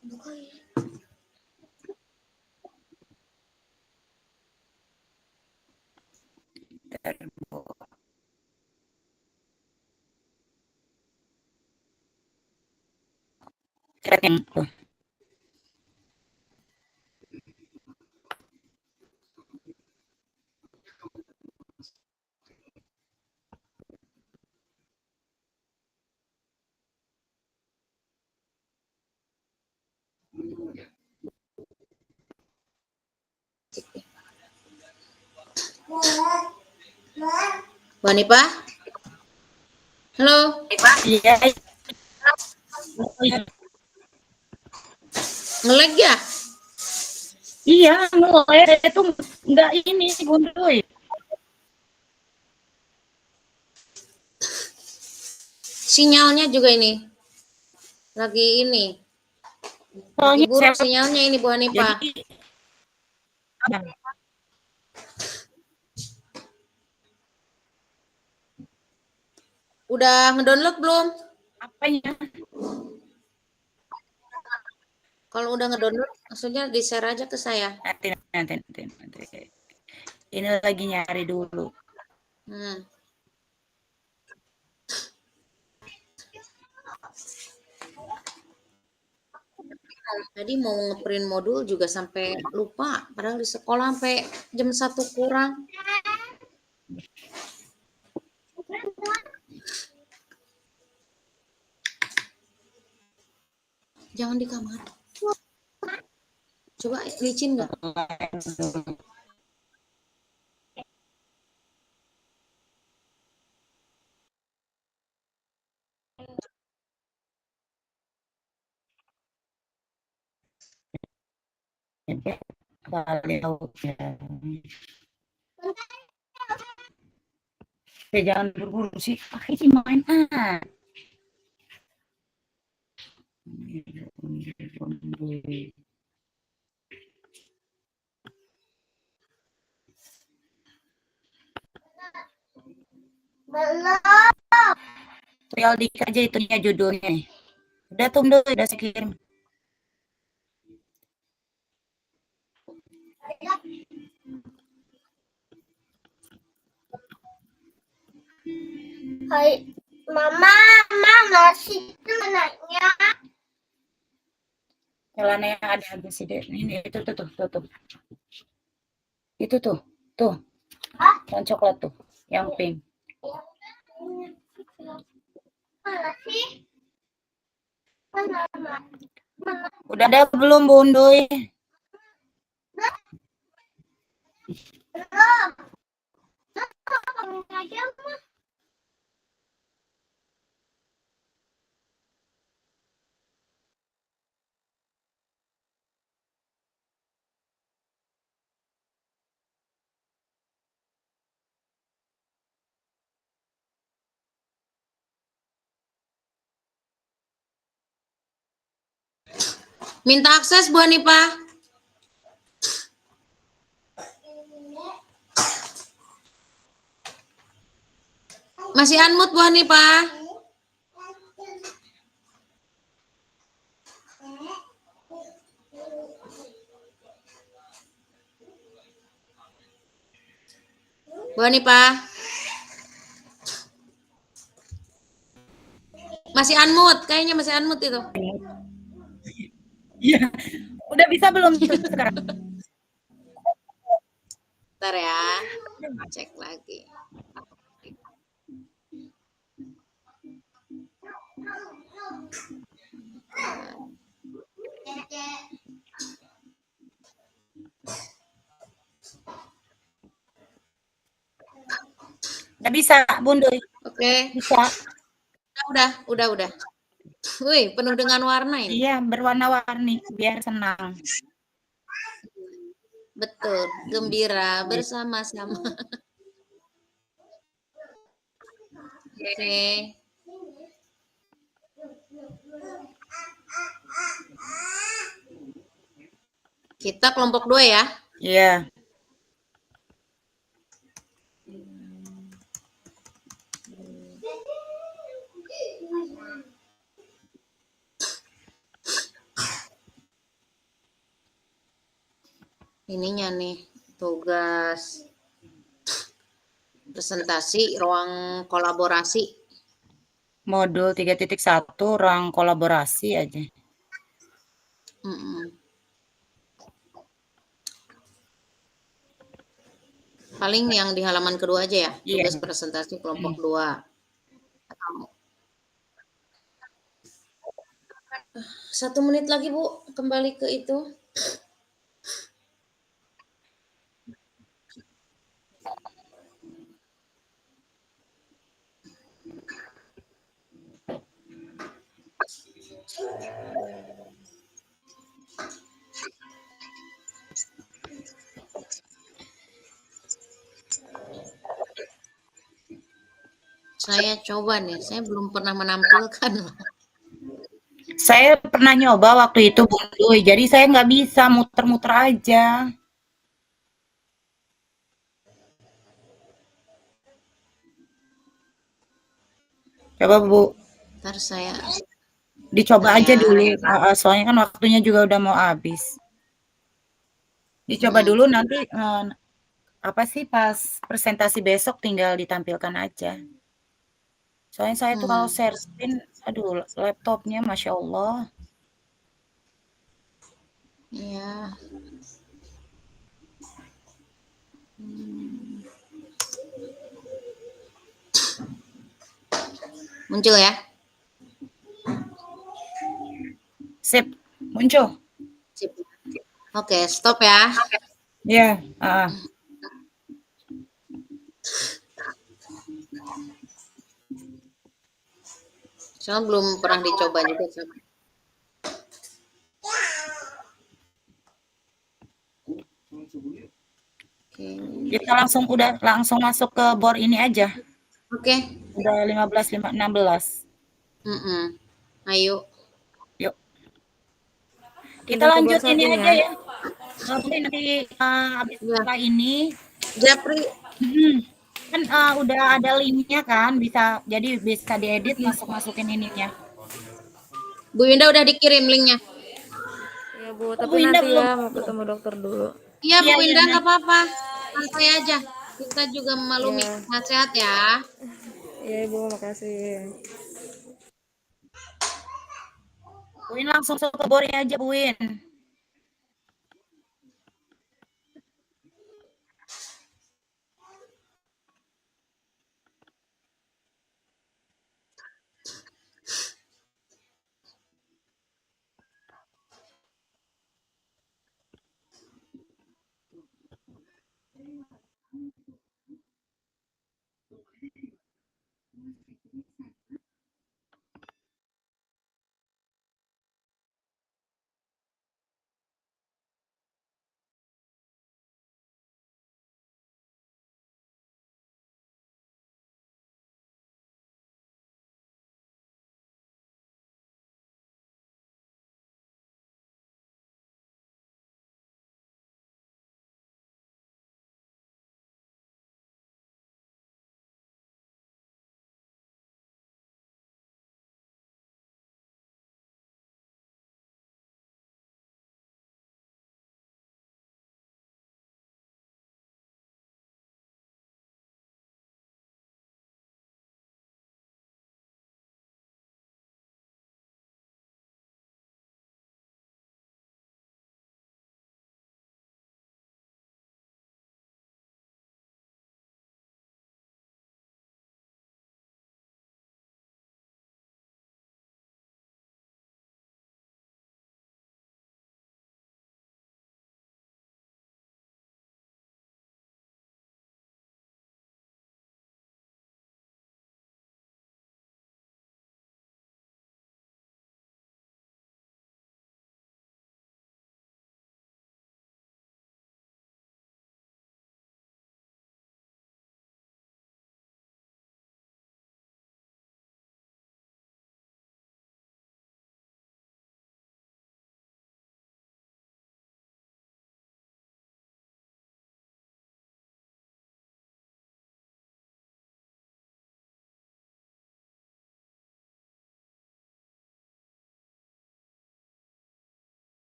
Buka ya. Chat yang tuh. Bu Hanifah? Halo? Iya. Ngelag ya? Iya, ngelag itu enggak ini Gunduy. Sinyalnya juga ini. Lagi ini. Lagi buruk sinyalnya ini Bu Hanifah. Jadi Udah ngedownload belum? apanya? Kalau udah ngedownload, maksudnya di-share aja ke saya. Nanti. Ini lagi nyari dulu. Tadi mau ngeprint modul juga sampai lupa, padahal di sekolah sampai jam 1 kurang. Jangan di kamar. Coba licin nggak? Jangan buru-buru sih, pakai sih main belum. Trial dik aja itunya judulnya. Udah tuh udah saya kirim. Hai, Mama, nasi itu mananya? Celana yang ada habis ini itu tuh. Itu tuh. Yang coklat tuh, yang pink. Mana sih? Udah ada belum Bu Unduy? Belum. Minta akses Bu Hanifah. Masih unmute Bu Hanifah. Bu Hanifah. Masih unmute, kayaknya masih unmute itu. Iya. Udah bisa belum sekarang? Bentar ya. Cek lagi. Udah bisa, Bundoy. Oke. Bisa. Udah. Wih, penuh dengan warna ini. Iya, berwarna-warni biar senang. Betul, gembira bersama-sama. Oke. Kita kelompok 2 ya. Iya. Ininya nih, tugas presentasi ruang kolaborasi. Modul 3.1 ruang kolaborasi aja. Paling yang di halaman kedua aja ya, Iya. tugas presentasi kelompok 2. 1 menit lagi Bu, kembali ke itu. Saya coba nih, saya belum pernah menampilkan loh. Saya pernah nyoba waktu itu, Bundoy. Jadi saya nggak bisa muter-muter aja. Coba Bu, Ntar saya dicoba Bentar aja ya. dulu. Soalnya kan waktunya juga udah mau habis. Dicoba dulu nanti apa sih pas presentasi besok tinggal ditampilkan aja. Soalnya saya tuh kalau share screen, aduh laptopnya Masya Allah. Iya. Muncul ya. Sip, muncul. Sip. Oke, stop ya. Iya, Soalnya belum pernah dicoba juga sama. Oke. Kita udah langsung masuk ke bor ini aja. Oke. Udah 15.16. Ayo. Yuk. Pindah Kita ke lanjut bor ini sorting aja ya. ya. Nanti habis setelah ini Japri. kan udah ada linknya kan, jadi bisa diedit masukin ininya. Bu Winda udah dikirim linknya. Ya Bu, tapi Bu Winda nanti belum. ya mau ketemu dokter dulu. Iya Bu Iya, Winda iya. nggak apa-apa. Santai aja. Kita juga memaklumi. Iya. Sehat-sehat ya. Iya Ibu, makasih. Bu Win langsung ke bornya aja Bu Win.